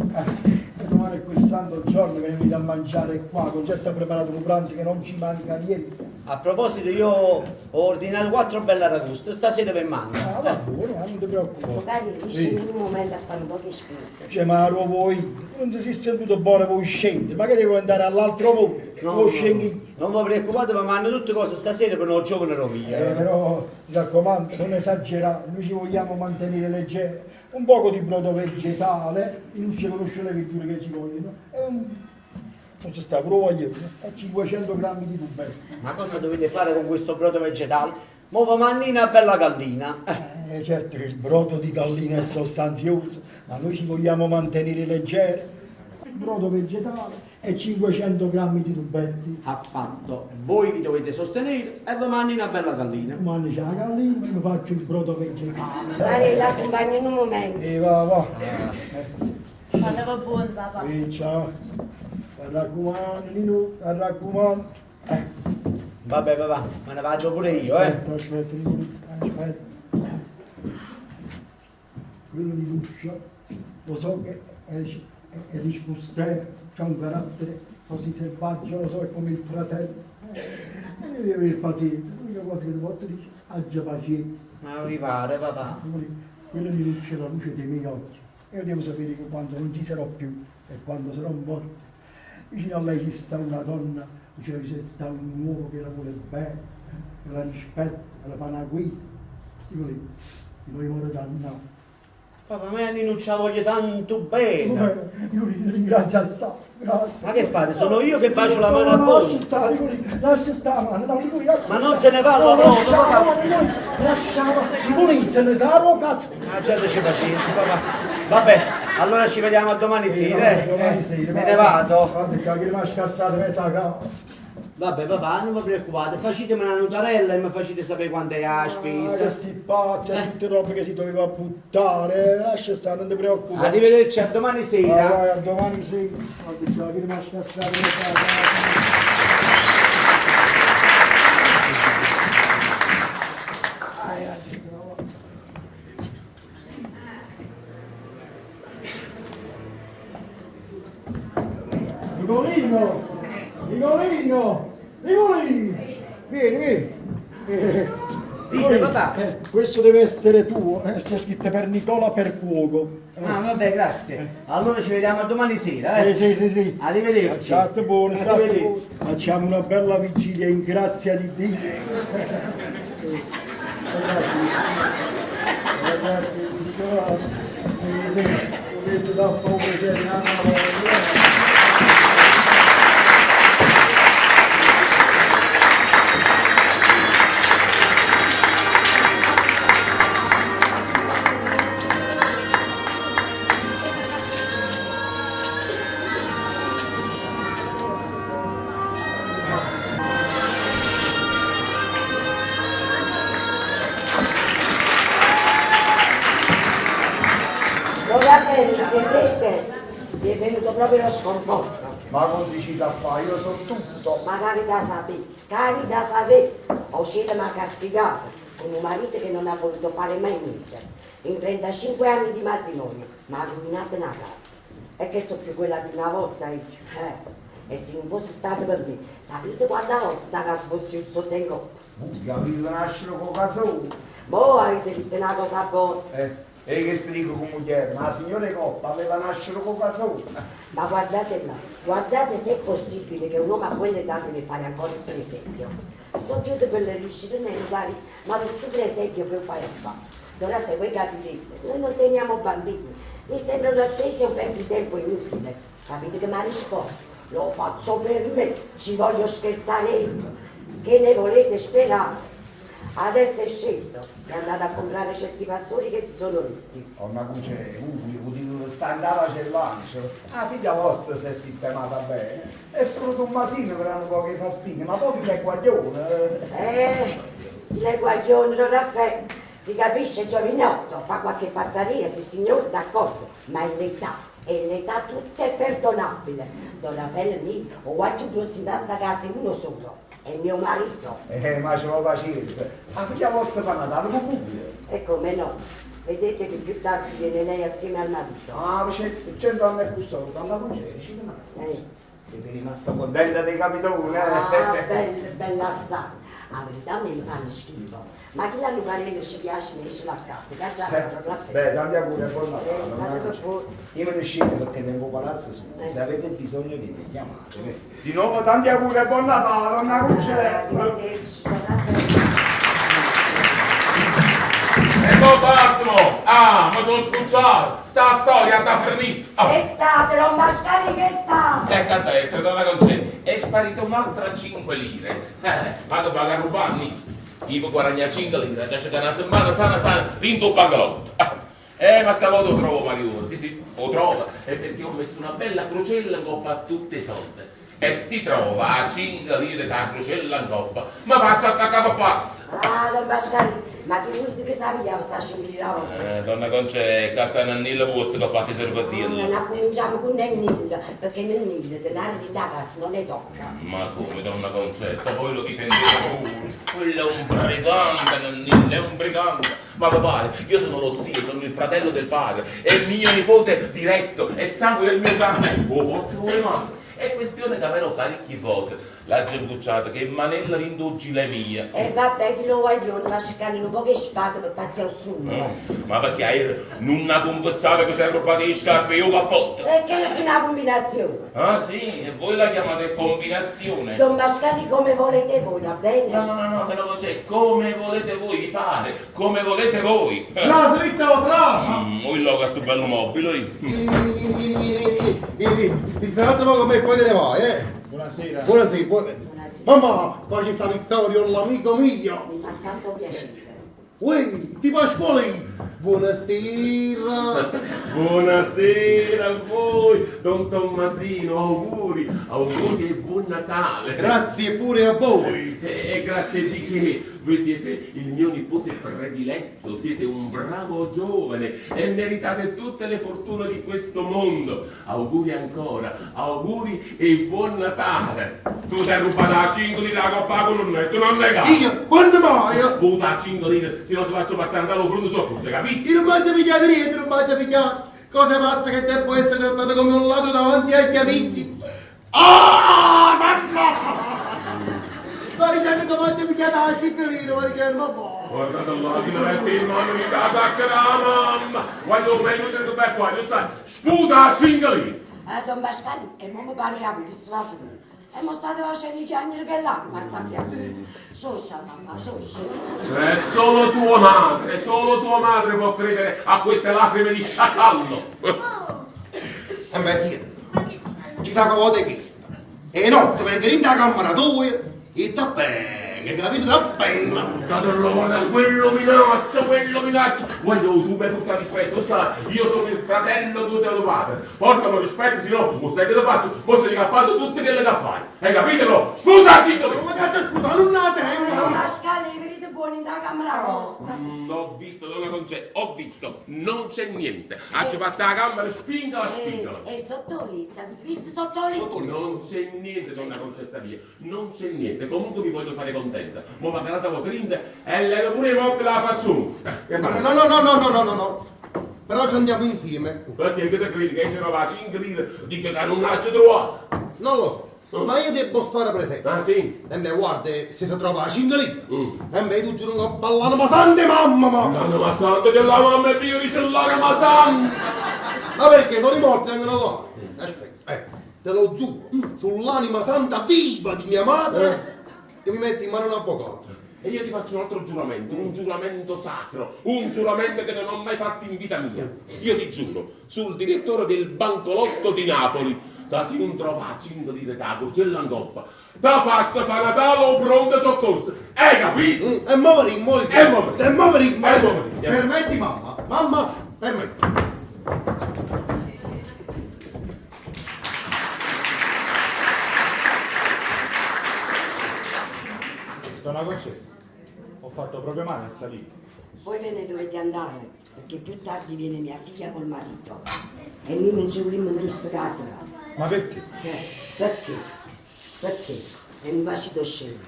Speaker 2: Domani è quel santo giorno che venite a mangiare qua, Concetto ha preparato un pranzo che non ci manca niente.
Speaker 6: A proposito, io ho ordinato 4 belle aragoste, stasera per manca.
Speaker 2: Va buono, non ti preoccupare.
Speaker 1: magari riesci in un momento a fare un po' di spese.
Speaker 2: Cioè, ma lo vuoi? Non ti sei sentito buono, vuoi scendere? Ma che devo andare all'altro mondo? O scendi?
Speaker 6: Non vi preoccupate, ma hanno tutte cose stasera per non giovane roviglia.
Speaker 2: Però, mi raccomando, non esagerare, noi ci vogliamo mantenere leggeri. Un poco di brodo vegetale, non ci conosce le verdure che ci vogliono. Non ci sta, però voglio, e 500 grammi di tubero.
Speaker 6: Ma cosa dovete fare con questo brodo vegetale? Muova mannina una bella gallina.
Speaker 2: Certo che il brodo di gallina è sostanzioso, ma noi ci vogliamo mantenere leggeri. brodo vegetale e 500 grammi di tubetti.
Speaker 6: Affatto. Voi vi dovete sostenere e vi mangi una bella gallina.
Speaker 2: Domani c'è la gallina e mi faccio il brodo vegetale.
Speaker 1: Dai, la accompagno in un momento.
Speaker 2: E va.
Speaker 5: Parlava buono, papà.
Speaker 2: Ciao. Mi raccomando, Nino, mi raccomando.
Speaker 6: Vabbè, papà, me ne vado pure io,
Speaker 2: Aspetta, Nino, aspetta. Quello di Lucio, lo so che è rispostero, c'ha un carattere così selvaggio, lo so, è come il fratello. Devi avere pazienza, l'unica cosa che ti posso dire, aggia pazienza.
Speaker 6: Ma vi pare, papà?
Speaker 2: Quello di Lucio è la luce dei miei occhi. Io devo sapere che quando non ci sarò più e quando sarò morto, vicino a lei ci sta una donna, cioè c'è sta un uomo che la vuole bene, che la rispetta, che la fa una guida. Dico lì, noi muore dannato.
Speaker 6: Papà, ma io non ce la voglio tanto bene.
Speaker 2: Io li ringrazio al santo, grazie.
Speaker 6: Ma che fate? Sono io che bacio la mano a
Speaker 2: No,
Speaker 6: voi.
Speaker 2: lascia stare, lascia stare la mano, no,
Speaker 6: Ma non se ne parla proprio, papà.
Speaker 2: se ne dà, cazzo.
Speaker 6: Ah, già, pazienza, papà. Vabbè, allora ci vediamo domani sera,
Speaker 2: Domani sera,
Speaker 6: me ne vado.
Speaker 2: Guarda che rimane scassata mezza a casa.
Speaker 6: Vabbè, papà, non vi preoccupate, facetemi una notarella e mi facete sapere quanto è la
Speaker 2: Che
Speaker 6: spesa.
Speaker 2: sti pazzi, tutte robe che si doveva buttare, lascia stare, non ti preoccupare.
Speaker 6: Arrivederci a domani sera.
Speaker 2: Vai, a domani sera. Guarda che rimane scassata mezza a casa. Nicolino, vieni.
Speaker 6: Dite, papà.
Speaker 2: Questo deve essere tuo, sta scritto per Nicola per fuoco.
Speaker 6: Ah, vabbè, grazie. Allora ci vediamo a domani sera,
Speaker 2: Sì.
Speaker 6: Arrivederci.
Speaker 2: State buone, state buone.
Speaker 6: Arrivederci.
Speaker 2: Facciamo una bella vigilia in grazia di Dio. Ragazzi, volete da poco segnare.
Speaker 1: Vedete, mi è venuto proprio lo sconforto.
Speaker 3: Ma non dici da fare, io so tutto.
Speaker 1: Ma cari da sapere, o cielo mi ha castigato con un marito che non ha voluto fare mai niente. In 35 anni di matrimonio mi ha rovinato una casa. E che so più quella di una volta io. E se non fosse stato per me, sapete quanta volta sta casa fosse un sotto in coppa?
Speaker 3: Capito, nascere con cazzone.
Speaker 1: Boh, avete detto una cosa buona.
Speaker 3: E che ti dico con moglie, ma la signora Coppa aveva nascere con cazzone.
Speaker 1: Ma guardate là, guardate se è possibile che un uomo a quell'età deve fare ancora il presepio. Sono chiuse per le riuscite nei cari, ma questo presepio che fai a fare? Dorate, voi capite, noi non teniamo bambini, mi sembra una spesa un tempo inutile. Sapete che mi ha risposto? Lo faccio per me, ci voglio scherzare io. Che ne volete sperare? Adesso è sceso e è andato a comprare certi pastori che si sono rotti.
Speaker 3: Oh, ma c'è, potete stare andare a cellancio. La figlia vostra si è sistemata bene. È solo un masino per hanno pochi fastidi, ma poi c'è guaglione.
Speaker 1: Le guaglione, Raffaele, si capisce giovinotto, fa qualche pazzaria, sì signore, d'accordo, ma è l'età, e l'età tutta è perdonabile. Don Raffaele mio, ho quattro grossi da sta casa in uno solo. È mio marito.
Speaker 3: Ma c'è pazienza. La figlia vostra fa Natale con pubblico.
Speaker 1: E come no? Vedete che più tardi viene lei assieme al marito.
Speaker 3: Ah, c'è 100 anni e più solo, dalla concere, siete rimasta contenta dei capitoni,
Speaker 1: bella assai. La verità mi fanno schifo. Ma chi l'hanno parello ci piace, mi dice la carta.
Speaker 3: Beh, tanti auguri, buon
Speaker 1: Natale.
Speaker 3: Io me ne scendo perché tengo palazzo su. Se avete bisogno di me, chiamate. Di nuovo tanti auguri e buon Natale, donna Cuccia.
Speaker 4: Ecco bastano! Ah, ma sono scucciato! Sta storia da finire!
Speaker 1: Che state, non mascali che state?
Speaker 4: Ecco a destra, dalla concetta. È sparito un'altra 5 lire. Vado a pagare un panni. Io guadagno 5 lire, adesso che una settimana sana, rindo bangalotto. ma stavolta lo trovo parione, sì, lo trovo, è perché ho messo una bella crocella in coppa a tutte i soldi. E si trova a 5 lire da crocella in coppa, ma faccio a capo pazzo.
Speaker 1: Ah, don Pasquale, ma che vuol dire che sappiamo sta scimmigliava?
Speaker 4: Donna Concetta, sta nel Nilo vostro che fa si servazione.
Speaker 1: Non cominciamo con nel Nil, perché nel Nil denaro di da casa non ne tocca.
Speaker 4: Ma come, donna Concetta, voi lo difendete pure. Quello è un brigante nel Nilo, è un brigante. Ma papà, io sono lo zio, sono il fratello del padre, è il mio nipote diretto, è sangue del mio sangue. Oh, pozzo vuole male. È questione che avrò parecchie volte. La gembucciata che manella l'induggi le mie.
Speaker 1: E vabbè, chi lo vogliono, ma cercare un po' che spaghe per pazzare il suo.
Speaker 4: Ma perché non ha confessato che si è rubato le scarpe io cappotto?
Speaker 1: E che è una combinazione?
Speaker 4: Ah sì, e voi la chiamate combinazione?
Speaker 1: Don Mascali come volete voi, va bene?
Speaker 4: No, però non c'è, come volete voi, vi pare, come volete voi.
Speaker 3: La dritta o trama!
Speaker 4: Voi lo sto bello mobile.
Speaker 3: Vieni, ti stai un attimo con me, poi te ne vai, eh?
Speaker 2: Buonasera.
Speaker 3: Buonasera, buonasera.
Speaker 1: Buonasera.
Speaker 3: Mamma, qua c'è sta Vittorio, l'amico mio.
Speaker 1: Mi fa tanto piacere.
Speaker 3: Uè, ti Pasquale. Buonasera.
Speaker 4: Buonasera a voi, Don Tommasino, auguri e buon Natale.
Speaker 3: Grazie pure a voi.
Speaker 4: E grazie di che? Voi siete il mio nipote prediletto, siete un bravo giovane e meritate tutte le fortune di questo mondo. Auguri ancora, auguri e buon Natale. Tu sei rubato a 5 lire la coppa con un netto, non negare.
Speaker 3: Io, quando mai?
Speaker 4: Sputa a 5 lire, se no ti faccio passare andare lo pronto soccorso, capito?
Speaker 3: Io non faccio pigliare niente, non faccio pigliare. Cosa fatta che devo essere trattato come un ladro davanti agli amici? Ah, mamma! Ma dicendo che faccio pigliare la ciclina, ma dicendo, mamma!
Speaker 4: Guardate là, ti metti in mano di casa sacca da mamma! Quando meglio te ne qua, io stai, sputa a 5 lire!
Speaker 1: Don Pasquale, e mo mi parliamo di sfafini. E mo state facendo i chiagneri che là, ma state a Soscia, mamma, soscia.
Speaker 4: È solo tua madre può credere a queste lacrime di sciacallo!
Speaker 3: E beh sì, ci sa che avete visto. E notte vengono in da camera tua e sta bene, capito? Da bene.
Speaker 4: Guarda, quello minaccia! Voglio tu per tutto il rispetto, sta, io sono il fratello tuo tuo padre. Portami rispetto, se no, lo sai che lo faccio, forse hai cappato tutte quelle che fai. Hai capito? Sputa, singolo!
Speaker 3: Ma cazzo sputa, non nate,
Speaker 1: Don Pasquale, venite buoni in da camera vostra.
Speaker 4: Ho visto, donna Concetta, ho visto, non c'è niente. Ha fatto la camera, spingola.
Speaker 1: E sotto letta, avete visto sotto letta?
Speaker 4: Non c'è niente, donna Concetta mia, non c'è niente. Comunque vi voglio fare contenta. Mo' va la votrina e lei pure i mobili la faccio.
Speaker 3: No. Però ci andiamo insieme.
Speaker 4: Perché che te credi che se ne va a 5 lire, dico che non l'ha trovato.
Speaker 3: Non lo so, ma io devo stare presente.
Speaker 4: Ah sì?
Speaker 3: E me guarda, se si trova a 5 lire. E me tu giuro che ballano ma sante mamma,
Speaker 4: Ma santo della mamma e figlio di cellulare, ma santo!
Speaker 3: Ma perché sono i morti vengono là? Aspetta, te lo giuro, sull'anima santa viva di mia madre, che mi metti in mano un avvocato.
Speaker 4: E io ti faccio un altro giuramento, un giuramento sacro, un giuramento che non ho mai fatto in vita mia. Io ti giuro, sul direttore del bancolotto di Napoli, da si non trova a 5 lire da Curcella in coppa, da faccia fa Natale o pronto soccorso. Hai capito?
Speaker 3: E moverimmo,
Speaker 4: moverimmo.
Speaker 3: Permetti mamma, permetti.
Speaker 2: Donna Concetta, ho fatto proprio male a salire.
Speaker 1: Voi ve ne dovete andare, perché più tardi viene mia figlia col marito. E noi non ci vogliamo in questa casa.
Speaker 2: Ma perché?
Speaker 1: Perché? Perché? È un bacido scemo.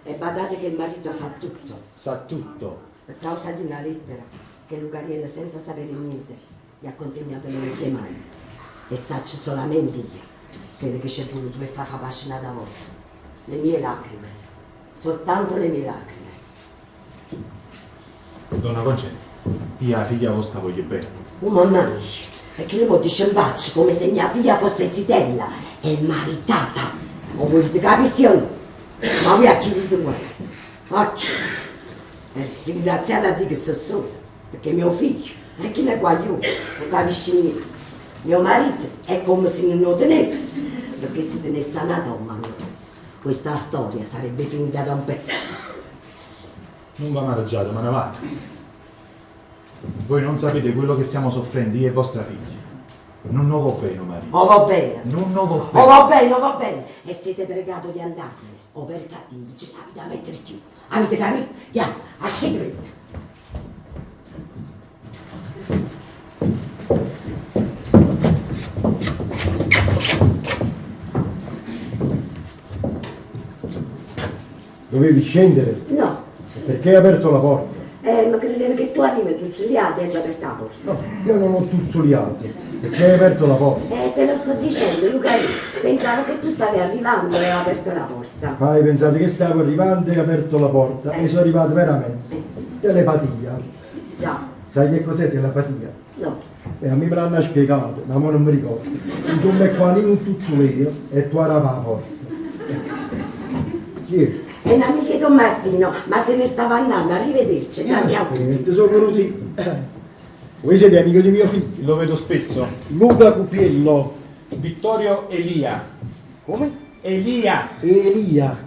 Speaker 1: E badate che il marito sa tutto.
Speaker 2: Sa tutto.
Speaker 1: Per causa di una lettera che Lucariello, senza sapere niente, gli ha consegnato nelle sue mani. E saccio solamente io. Credo che c'è voluto per far pace da voi. Le mie lacrime. Soltanto le mie lacrime.
Speaker 2: Donna Concetta, io la figlia vostra voglio bene.
Speaker 1: Mamma mia, perché lui mi dice in faccia come se mia figlia fosse zitella e maritata. Non volete capire? Ma voi a chi volete guardare? A chi? Ringraziate a Dio che sono sola, perché mio figlio, e chi ne guaglio, non capisce niente. Mio marito è come se non lo tenesse, perché se tenesse una donna, questa storia sarebbe finita da un pezzo.
Speaker 2: Non va mangiato, ma ne va.
Speaker 7: Voi non sapete quello che stiamo soffrendo io e vostra figlia. Non ne va bene, Maria.
Speaker 1: O va bene.
Speaker 7: Non ne va
Speaker 1: O
Speaker 7: bene.
Speaker 1: va bene, o va bene. E siete pregato di andarvene. O per cattivi, ce l'avete a mettere più. Avete capito? Ya, ascendete.
Speaker 2: Dovevi scendere.
Speaker 1: No,
Speaker 2: Perché hai aperto la porta?
Speaker 1: ma credevo che tu avevi tuzzoliato e hai già aperto la porta.
Speaker 2: No, io non ho tuzzoliato. Perché hai aperto la porta?
Speaker 1: Te lo sto dicendo, Luca, pensavo che tu stavi arrivando e hai aperto la porta.
Speaker 2: Ma hai pensato che stavo arrivando e hai aperto la porta? E sono arrivato veramente. Telepatia.
Speaker 1: Già,
Speaker 2: Sai che cos'è telepatia?
Speaker 1: no.
Speaker 2: A me me l'hanno spiegato, ma mo non mi ricordo. Insomma è qua in un tuzzoleo e tu arriva la porta. Chi è?
Speaker 1: È un amico di Tommasino, ma se ne stava andando, arrivederci, andiamo.
Speaker 2: Aspetta, sono venuti. Voi siete amico di mio figlio?
Speaker 7: Lo vedo spesso.
Speaker 2: Luca Cupiello.
Speaker 7: Vittorio Elia.
Speaker 2: Come?
Speaker 7: Elia.
Speaker 2: Elia.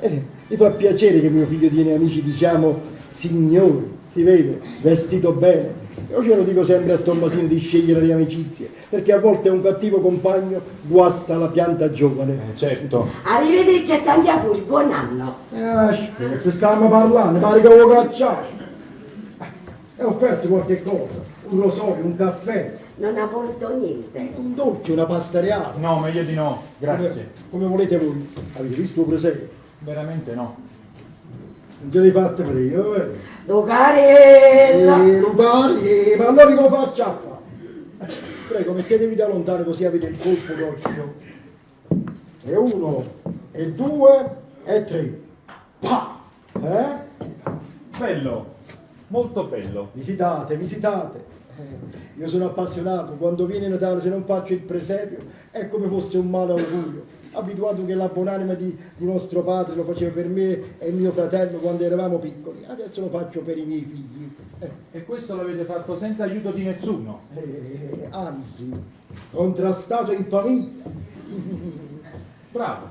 Speaker 2: Mi fa piacere che mio figlio tiene amici, diciamo, signori, si vede, vestito bene. Io ce lo dico sempre a Tommasino di scegliere le amicizie, perché a volte un cattivo compagno guasta la pianta giovane.
Speaker 7: Certo.
Speaker 1: Arrivederci e tanti auguri, buon anno.
Speaker 2: Aspetta, stavamo parlando, pare che avevo cacciato. E ho offerto qualche cosa, un rosario, un caffè,
Speaker 1: Non ha voluto niente.
Speaker 2: un dolce, una pasta reale.
Speaker 7: No, meglio di no. Grazie.
Speaker 2: Come volete voi. Avete visto il presepio?
Speaker 7: Veramente no.
Speaker 2: Non ce l'hai fatte prima, vero?
Speaker 1: Lucarella!
Speaker 2: Rubari, ma allora come faccio a fare? Prego, mettetevi da lontano così avete il colpo d'occhio. E 1, e 2, e 3. Pa!
Speaker 7: Bello. Molto bello.
Speaker 2: Visitate, visitate. Io sono appassionato, quando viene Natale se non faccio il presepio è come fosse un male augurio. Abituato che la buonanima di nostro padre lo faceva per me e mio fratello quando eravamo piccoli, adesso lo faccio per i miei figli.
Speaker 7: E questo l'avete fatto senza aiuto di nessuno.
Speaker 2: Anzi, contrastato in famiglia.
Speaker 7: Bravo.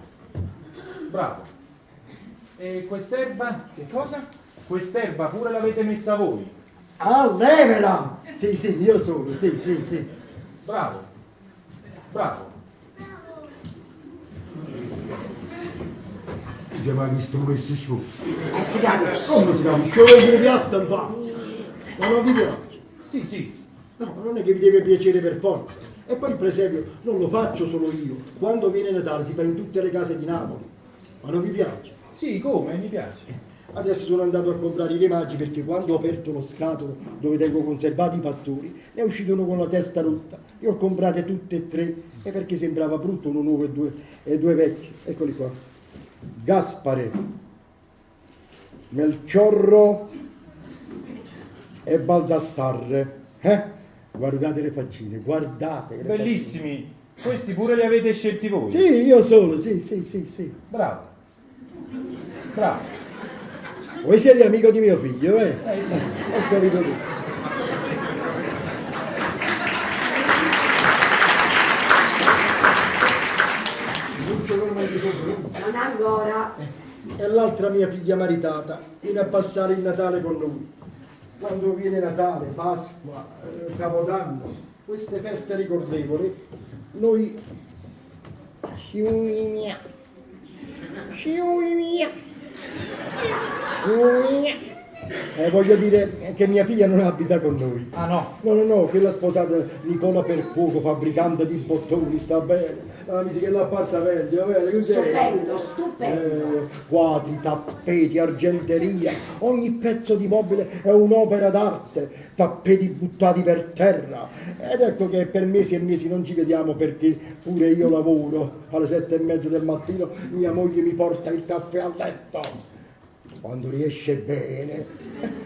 Speaker 7: Bravo. E quest'erba?
Speaker 2: Che cosa?
Speaker 7: Quest'erba pure l'avete messa voi.
Speaker 2: Ah, levela! Sì, sì, io sono, sì, sì, sì.
Speaker 7: Bravo. Bravo.
Speaker 2: Già mai visto questo sciuffo?
Speaker 1: E si capisce.
Speaker 2: Come si capisce? Io voglio piatto un po'. Ma non vi piace?
Speaker 7: Sì, sì.
Speaker 2: No, non è che vi deve piacere per forza. E poi il presepio non lo faccio solo io. Quando viene Natale si fa in tutte le case di Napoli. Ma non vi piace?
Speaker 7: Sì, come? Mi piace.
Speaker 2: Adesso sono andato a comprare i remaggi perché quando ho aperto lo scatolo dove tengo conservati i pastori ne è uscito uno con la testa rotta. Li ho comprate tutte e tre e perché sembrava brutto uno nuovo e due vecchi. Eccoli qua. Gaspare, Melchiorro e Baldassarre. Guardate le faccine, guardate. Le
Speaker 7: Bellissimi. Questi pure li avete scelti voi.
Speaker 2: faccine. Sì, io solo, sì, sì, sì, sì.
Speaker 7: Bravo. Bravo.
Speaker 2: Voi siete amico di mio figlio, eh?
Speaker 7: Sì.
Speaker 2: Ho capito tutto.
Speaker 1: Non ancora.
Speaker 2: E l'altra mia figlia maritata viene a passare il Natale con noi. Quando viene Natale, Pasqua, Capodanno, queste feste ricordevoli, noi ci uniamo. Voglio dire che mia figlia non abita con noi.
Speaker 7: Ah no.
Speaker 2: No, quella sposata Nicola per poco, fabbricante di bottoni, sta bene. Ah, mi si che l'appartamento, va bene, cos'è?
Speaker 1: Stupendo, stupendo.
Speaker 2: Quadri, tappeti, argenteria, ogni pezzo di mobile è un'opera d'arte, tappeti buttati per terra. Ed ecco che per mesi e mesi non ci vediamo perché pure io lavoro. Alle 7:30 del mattino mia moglie mi porta il caffè a letto. Quando riesce bene,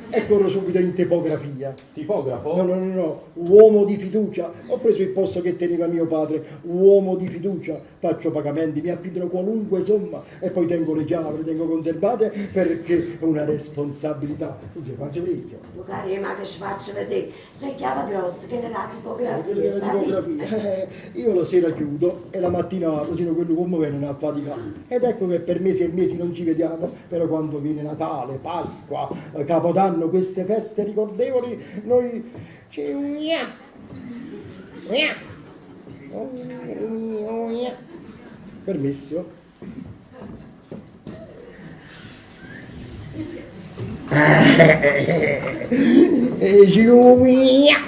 Speaker 2: e corro subito in tipografia.
Speaker 7: Tipografo?
Speaker 2: No, uomo di fiducia. Ho preso il posto che teneva mio padre, uomo di fiducia. Faccio pagamenti, mi affidano qualunque somma e poi tengo le chiavi, le tengo conservate perché è una responsabilità. Scusi, faccio brillo.
Speaker 1: Lucaria, ma che ci faccio vedere? Sei chiave grossa, che era la
Speaker 2: La
Speaker 1: tipografia, sai?
Speaker 2: tipografia. Io la sera chiudo e la mattina apro, sino quello come viene a faticare. Ed ecco che per mesi e mesi non ci vediamo, però quando viene Natale, Pasqua, Capodanno, queste feste ricordevoli, noi ci uniamo. Permesso? Ci uniamo.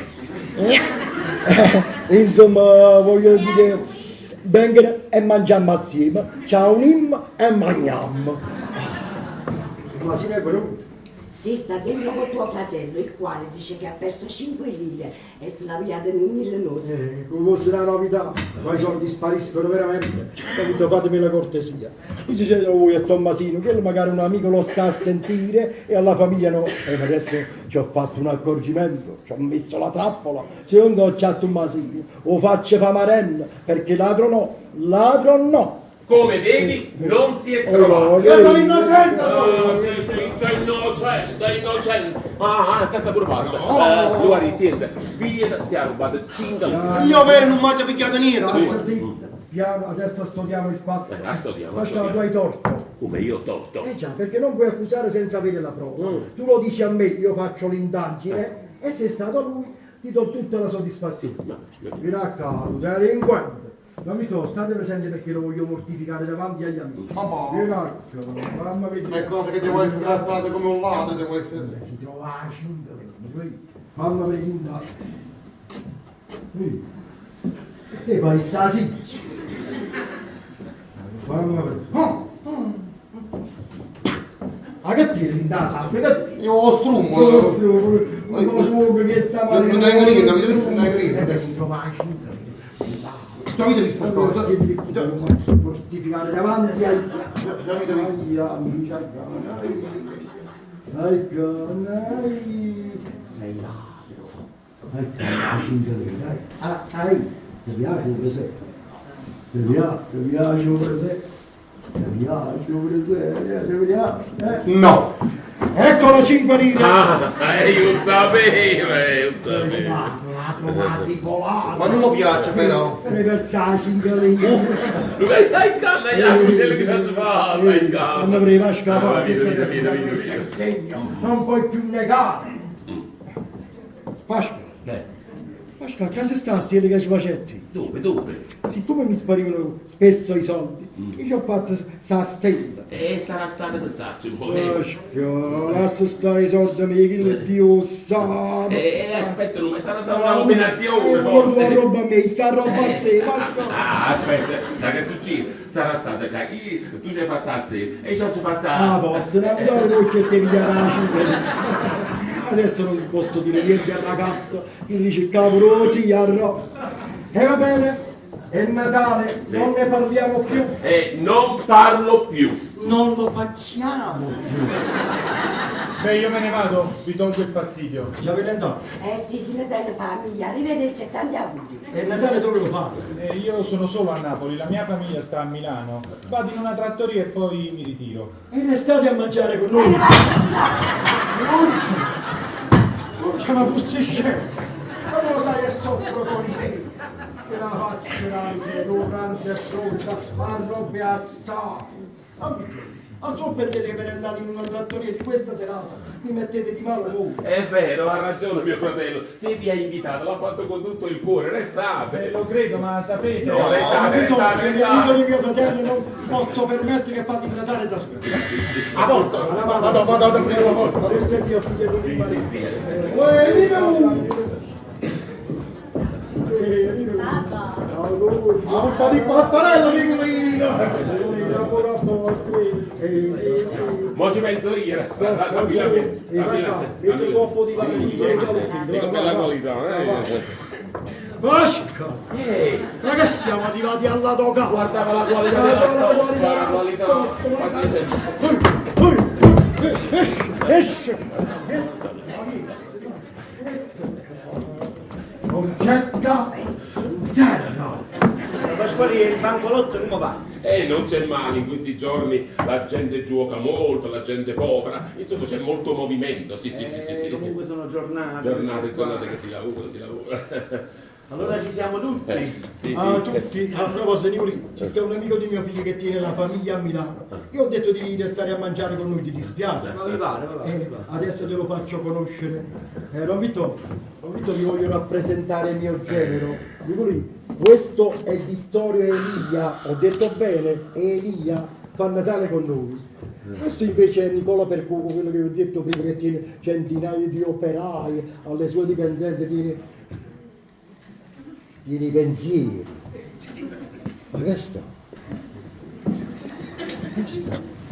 Speaker 2: Insomma, voglio dire, vengono e mangiamo assieme, ci uniamo e mangiamo. Ma si ne può?
Speaker 1: Si sta dentro con tuo fratello, il quale dice che ha perso 5 lire e se l'ha via nel mille nostri.
Speaker 2: Come fosse una novità, ma i soldi spariscono veramente. Capito? Fatemi la cortesia. Dice se lo vuoi a Tommasino, quello magari un amico lo sta a sentire e alla famiglia no. E adesso ci ho fatto un accorgimento, ci ho messo la trappola. Se non do c'è a Tommasino, lo faccio fa marella, perché ladro no.
Speaker 4: Come vedi, non si è
Speaker 2: Oh,
Speaker 4: trovato.
Speaker 2: io sono innocente!
Speaker 4: Sì, sei innocente. Ah, che sta pure fatto. Guardi, siente, figlio si è rubato 5 lire.
Speaker 3: Io vero non mangio picchiato niente.
Speaker 2: Piano, adesso studiamo il fatto.
Speaker 4: Studiamo.
Speaker 2: Ma tu hai torto.
Speaker 4: Come io ho torto?
Speaker 2: Eh già, perché non puoi accusare senza avere la prova. Tu lo dici a me, io faccio l'indagine e se è stato lui ti do tutta la soddisfazione. Mi raccomando, sei delinquente. Ma mi sto, state presente perché lo voglio mortificare davanti agli amici. Mi raccomando, mamma mia.
Speaker 3: È cosa che devo essere trattato come un ladro, devo essere.
Speaker 2: Si trova a 5 lire, mamma mia. E poi sta sì. Mamma mia. Ah, che tiri in casa?
Speaker 3: Io ho strummo.
Speaker 2: Lo strumo, che sta male.
Speaker 3: Non tengo niente, mi devi fare
Speaker 2: Si trova a 5 lire.
Speaker 3: Già mi devi stare cosa?
Speaker 2: Mortificare davanti agli
Speaker 3: Già mi devi.
Speaker 2: amici. Sei ladro. Ti piace un presetto? Ti piace un presetto?
Speaker 3: No.
Speaker 2: Eccolo 5 lire!
Speaker 4: Io sapevo.
Speaker 2: Ladro matricolato!
Speaker 3: Ma non mi piace però.
Speaker 2: Ne versai 5 lire!
Speaker 4: Dai canna, quello che ci ha fatto, dai canna.
Speaker 2: Non avrei lasciato
Speaker 4: Ah,
Speaker 2: questo
Speaker 4: via.
Speaker 2: è il segno, non puoi più negare. Pasqua, Pasqua, a casa sta sti che ci facetti?
Speaker 4: Dove?
Speaker 2: Siccome mi sparivano spesso i soldi, io ci ho fatto sta stella.
Speaker 4: Sarà stato che saccio.
Speaker 2: Pasqua, lascia stare i soldi miei, che Dio sa.
Speaker 4: Aspetta, non sarà stata una combinazione,
Speaker 2: Non
Speaker 4: forse.
Speaker 2: la roba a me, sta roba a te, Pasqua.
Speaker 4: Aspetta, sa che succede? Sarà stata che tu ci hai fatta la stella e io ci ho fatta.
Speaker 2: Ah, posso andare perché te mi dà la città. Adesso non posso dire niente al ragazzo che dice cavolo, ziarro. E va bene, è Natale, non ne parliamo più.
Speaker 4: E non farlo più.
Speaker 2: Non lo facciamo più.
Speaker 7: Beh, io me ne vado, vi tolgo il fastidio.
Speaker 2: Già ve ne andato.
Speaker 1: Sì, dile della famiglia, arrivederci e tanti auguri.
Speaker 2: E il Natale dove lo fate?
Speaker 7: Io sono solo a Napoli, la mia famiglia sta a Milano. Vado in una trattoria e poi mi ritiro.
Speaker 2: E restate a mangiare con noi. Non c'è una pussisce. Ma non lo sai che soffro con i miei. Che la faccio grande, durante e pronta, a robe assai. Ma tu per dire che ve ne andate in una trattoria di questa serata, mi mettete di male voi.
Speaker 4: È vero, ha ragione mio fratello. Se vi ha invitato, l'ha fatto con tutto il cuore, restate.
Speaker 7: Lo credo, ma sapete...
Speaker 4: No, restate.
Speaker 2: Che amico di mio fratello non posso permettere che fate il Natale da solo.
Speaker 3: A volta. Vado prima la volta.
Speaker 2: Questo è Dio figlio così.
Speaker 5: Papà.
Speaker 3: Ha un po' di pastarella, Nicolino.
Speaker 4: Mo ci penso io, tranquillamente.
Speaker 2: Metti un po' di
Speaker 4: Bella qualità,
Speaker 2: Pasqua! Ma che siamo arrivati alla doga!
Speaker 4: Guardava la qualità della stoffa, la qualità.
Speaker 2: Esce! Concetta! Zerno!
Speaker 6: Pasquale, il bancolotto come va?
Speaker 4: Non c'è male, in questi giorni la gente gioca molto, la gente povera, insomma c'è molto movimento, sì.
Speaker 6: Comunque sono giornate.
Speaker 4: Giornate che si lavora.
Speaker 6: Allora ci siamo tutti.
Speaker 4: Sì,
Speaker 2: Ah,
Speaker 4: sì.
Speaker 2: tutti, a proposito Nicolì, ci sta un amico di mio figlio che tiene la famiglia a Milano. Io ho detto di restare a mangiare con noi, ti dispiace?
Speaker 6: Ma mi pare, va bene.
Speaker 2: Adesso te lo faccio conoscere. Don Vitto, vi voglio rappresentare il mio genero. Nicolì, questo è Vittorio Elia, ho detto bene, Elia, fa Natale con noi. Questo invece è Nicola Percuco, quello che vi ho detto prima, che tiene centinaia di operai alle sue dipendenze, tiene i pensieri. Ma che sta?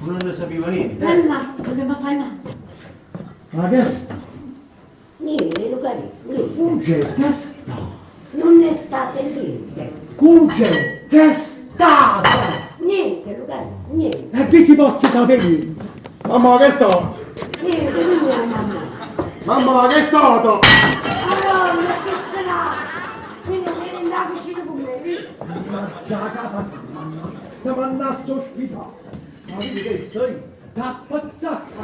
Speaker 6: Non ne sapeva niente.
Speaker 5: Bella, come mi fai male?
Speaker 2: Ma che sta?
Speaker 1: Niente, Lucari, niente.
Speaker 2: Cunce, che sta?
Speaker 1: Non è stato niente.
Speaker 2: Cunce, che sta?
Speaker 1: Niente, Lucari, niente.
Speaker 2: E qui si possa sapere?
Speaker 3: Mamma, che è stato?
Speaker 1: Niente, non è mamma.
Speaker 3: Mamma, che è stato?
Speaker 1: Madonna, che sarà? Vieni andare vicino con me, vieni.
Speaker 2: Già capa, ti mandaste ospitale. Ma vedi questo, ti appazzassi.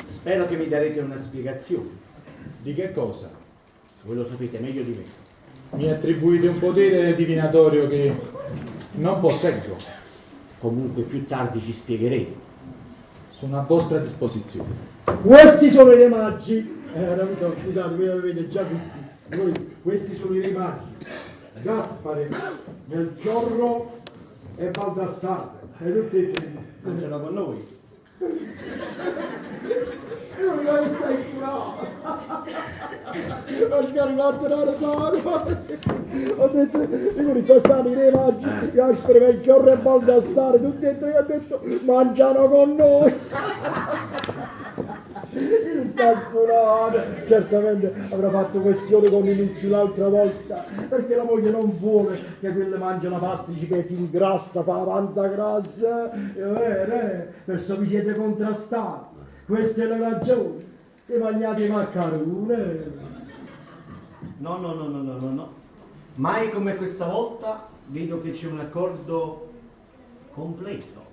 Speaker 6: Spero che mi darete una spiegazione.
Speaker 7: Di che cosa?
Speaker 6: Voi lo sapete meglio di me.
Speaker 7: Mi attribuite un potere divinatorio che non posseggo.
Speaker 6: Comunque più tardi ci spiegheremo.
Speaker 7: Sono a vostra disposizione.
Speaker 2: Questi sono i re magi. Capito? Scusate, voi li avete già visti. Questi sono i re magi. Gaspare, Melchiorro e Baldassare. E tutti e tre.
Speaker 6: Mangiano con noi.
Speaker 2: Io mi devo essere scurato. Perché è arrivato una risata. Ho detto, dico, qua stanno i re magi, Gaspare, Melchiorro e Baldassare. Tutti e tre ho detto, mangiano con noi. Il sassonato certamente avrà fatto questione con Minucci l'altra volta, perché la moglie non vuole che quelle mangia la pastici che si ingrassa, fa avanza grassa. Perciò vi siete contrastati. Questa è la ragione. E mangiate i maccaroni.
Speaker 6: No. Mai come questa volta vedo che c'è un accordo completo.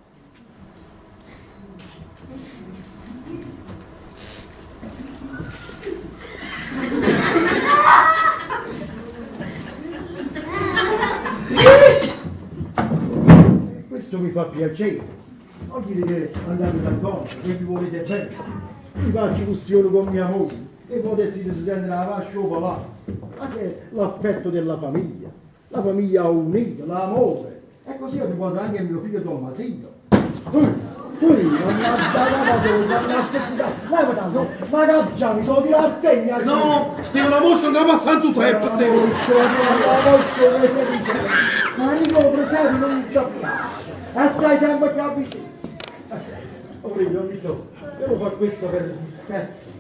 Speaker 2: Questo mi fa piacere. Non dire che andate d'accordo, che vi volete bene. Vi faccio questione con mia moglie e potesti si sente la fascia o palazzo. Ma che è l'affetto della famiglia, la famiglia unita, l'amore. E così ho riguardo anche il mio figlio Tommasino. Ma cacciami, sono di rassegna.
Speaker 3: No, sei una mosca che va passando tutto tempo.
Speaker 2: Ma Nicola Presepi non ci piace. E stai sempre qua vicino. Aurelio, io lo fa questo per rispetto.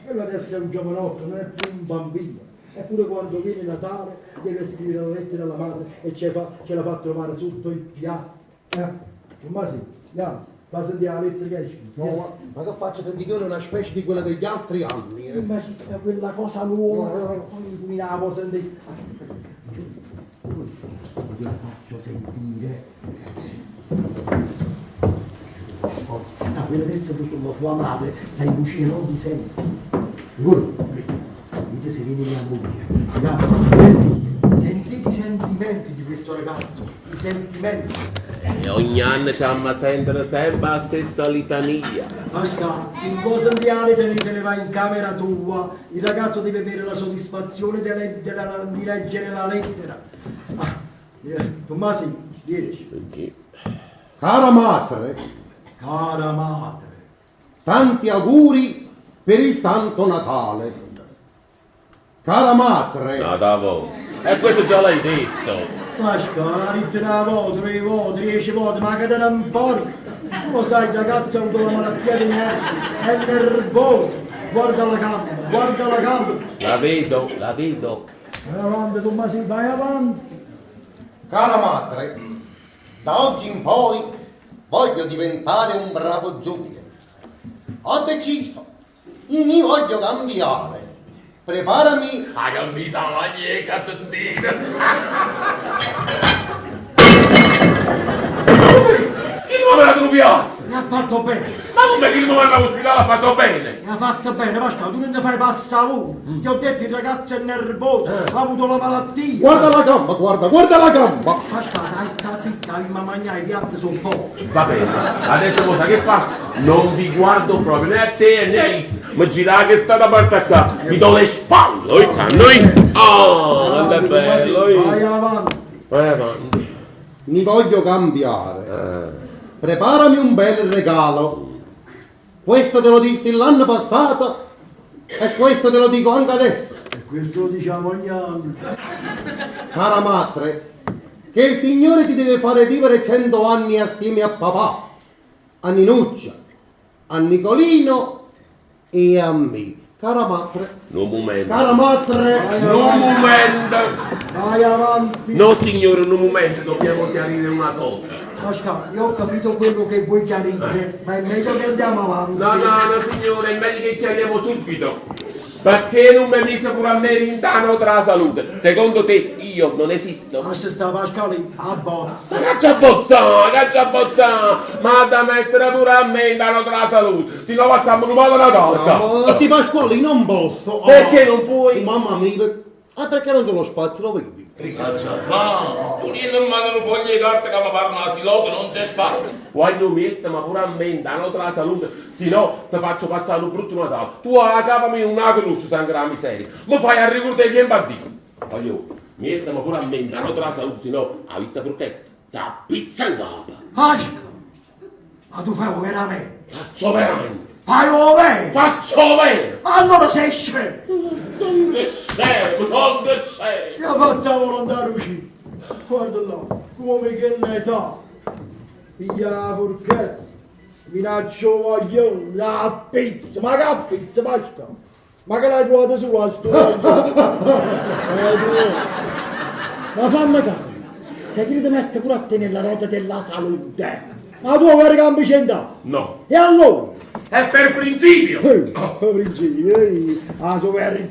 Speaker 2: Quello adesso è un giovanotto, non è più un bambino. Eppure quando viene Natale deve scrivere la lettera alla madre e ce la fa trovare sotto il piatto. Ma sì, andiamo, fa sentire la lettera che hai scritto.
Speaker 3: No, ma che faccio sentire una specie di quella degli altri anni?
Speaker 2: Ma ci sta quella cosa nuova, poi la posso sentire. Io la faccio sentire. Quella adesso tu con la tua madre, sei in cucina, non ti senti. Dite se vedi mia moglie. Sentite i sentimenti di questo ragazzo, i sentimenti.
Speaker 4: E ogni anno ci amma sentire sempre la stessa litania.
Speaker 2: Asca, se un po' sentiale te ne vai in camera tua, il ragazzo deve avere la soddisfazione di leggere la lettera. Tommasi, riesci.
Speaker 3: Cara madre,
Speaker 2: Cara madre,
Speaker 3: tanti auguri per il Santo Natale. Cara madre,
Speaker 4: No, da voi. E questo già l'hai detto.
Speaker 2: Asca, la lettera voto, 3 voti, 10 voti, ma che te ne importa? Tu lo sai, il ragazzo ha avuto la malattia dei nervi, è nervoso. Guarda la gamba, guarda la gamba.
Speaker 4: La vedo.
Speaker 2: Vai avanti, Tommasi, vai avanti.
Speaker 3: cara madre, da oggi in poi voglio diventare un bravo giudice. Ho deciso, mi voglio cambiare. Preparami a camisaglie, cazzottino.
Speaker 4: Che nuovo era trubiato?
Speaker 2: Mi ha fatto bene.
Speaker 4: Ma come che il momento all'ospedale ha fatto bene?
Speaker 2: Mi ha fatto bene, Pasquale, tu non ne fai passare uno. Ti ho detto il ragazzo è nervoso, ha avuto la malattia.
Speaker 3: Guarda la gamba, guarda la gamba.
Speaker 2: Pasquale, dai, sta zitta, mi mangiare i piatti sul fuoco.
Speaker 4: Va bene, adesso cosa che faccio? Non vi guardo proprio né a te né a Is. Ma girare che sta da parte qua, vi do le spalle, oi canno, oh, è bello,
Speaker 2: Vai avanti.
Speaker 4: vai avanti.
Speaker 3: Mi voglio cambiare. Preparami un bel regalo. Questo te lo dissi l'anno passato e questo te lo dico anche adesso.
Speaker 2: E questo lo diciamo ogni anno.
Speaker 3: Cara madre, che il Signore ti deve fare vivere 100 anni assieme a papà, a Ninuccia, a Nicolino e a me. Cara madre,
Speaker 4: Un momento.
Speaker 3: cara madre,
Speaker 4: Un momento.
Speaker 2: Vai avanti.
Speaker 4: No signore, un momento, dobbiamo chiarire una cosa.
Speaker 2: Pasquale, io ho capito quello che vuoi chiarire, ma è meglio che andiamo avanti.
Speaker 4: No, signore, è meglio che chiariamo subito. Perché non mi mise pure a me rintano tra la salute? Secondo te io non esisto?
Speaker 2: Lascia sta Pasquale a bozza.
Speaker 4: Ma caccia bozzà, ma da mettere pure a me rintano tra la salute, se no passiamo un po' la torta.
Speaker 3: ma ti Pasquale non posso.
Speaker 4: Perché non puoi?
Speaker 3: Mamma mia, perché non c'è lo spazio, lo vedi?
Speaker 4: Caccia fa, tu niente in mano un foglio di carta che mi parla si logo, non c'è spazio. Voglio mettere, ma pure a me rintano tra la salute, se no ti faccio passare un brutto Natale. Tu a capami non la conosci, sangue la miseria. Mi fai a ricordare che imbandito. Voglio, mettiamo pure a me rintano tra la salute, se no, a vista fruttetta, da pizza in capa.
Speaker 2: Pasquale, ma tu fai veramente?
Speaker 4: Faccio veramente.
Speaker 2: Fai vero?
Speaker 4: Faccio vero.
Speaker 2: Allora sei scemo.
Speaker 4: Sono che scemo, sono che scemo.
Speaker 2: Mi ha fatto la volontà di uscire. Guarda là, come che l'età. Piglia la forchetta, minaccio voglio, la pizza, ma che pizza, Pasquale? Ma che l'hai trovata sulla storia? Ma fammi capire, se ti devi mettere pure a te nella nota della salute, ma tu per gambe c'entra?
Speaker 4: No,
Speaker 2: E allora?
Speaker 4: è per principio.
Speaker 2: Principio, ah, so per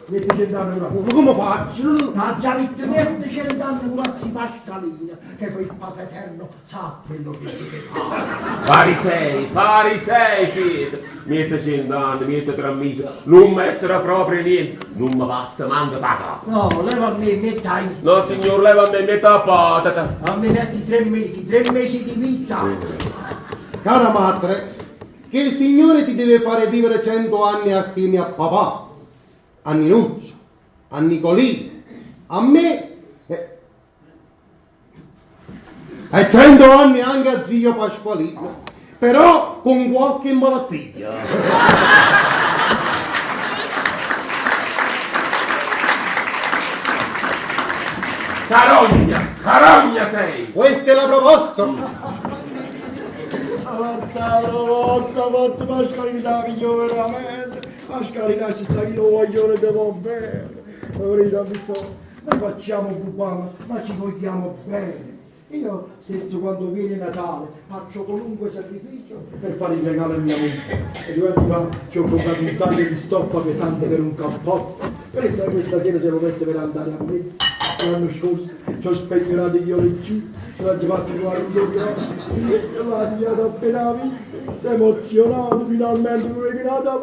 Speaker 2: metti 100 anni ora.
Speaker 3: Ma come faccio?
Speaker 2: Ma già metti 100 anni curazzi Pasqualina, che poi il Padre Eterno sa quello che deve fare.
Speaker 4: Farisei siete. Miete 100 anni, miete 3 mesi, non mettere proprio niente, non mi passa manco patata.
Speaker 2: No, leva a me metà
Speaker 4: No signor, leva a me metà patata.
Speaker 2: a me metti 3 mesi di vita.
Speaker 3: Cara madre, che il Signore ti deve fare vivere 100 anni assieme a papà, a Ninuccia, a Nicolino, a me e 100 anni anche a zio Pasqualino, però con qualche malattia.
Speaker 4: Carogna sei!
Speaker 3: Questa è la proposta.
Speaker 2: Fatta la proposta, fatta Pasqualina, io veramente. Pasqualina, ci sta io voglio, ne devo bene. Verità, noi facciamo cubano, ma ci vogliamo bene. Io stesso quando viene Natale faccio qualunque sacrificio per fare il regalo a mia moglie. E 2 anni fa ci ho comprato un taglio di stoppa pesante per un cappotto. Questa sera se lo mette per andare a messa. L'anno scorso ci ho spegnorato gli orecchi, l'ho fatto trovare un doppio, l'ha tagliato appena visto, si è emozionato, finalmente lui è nata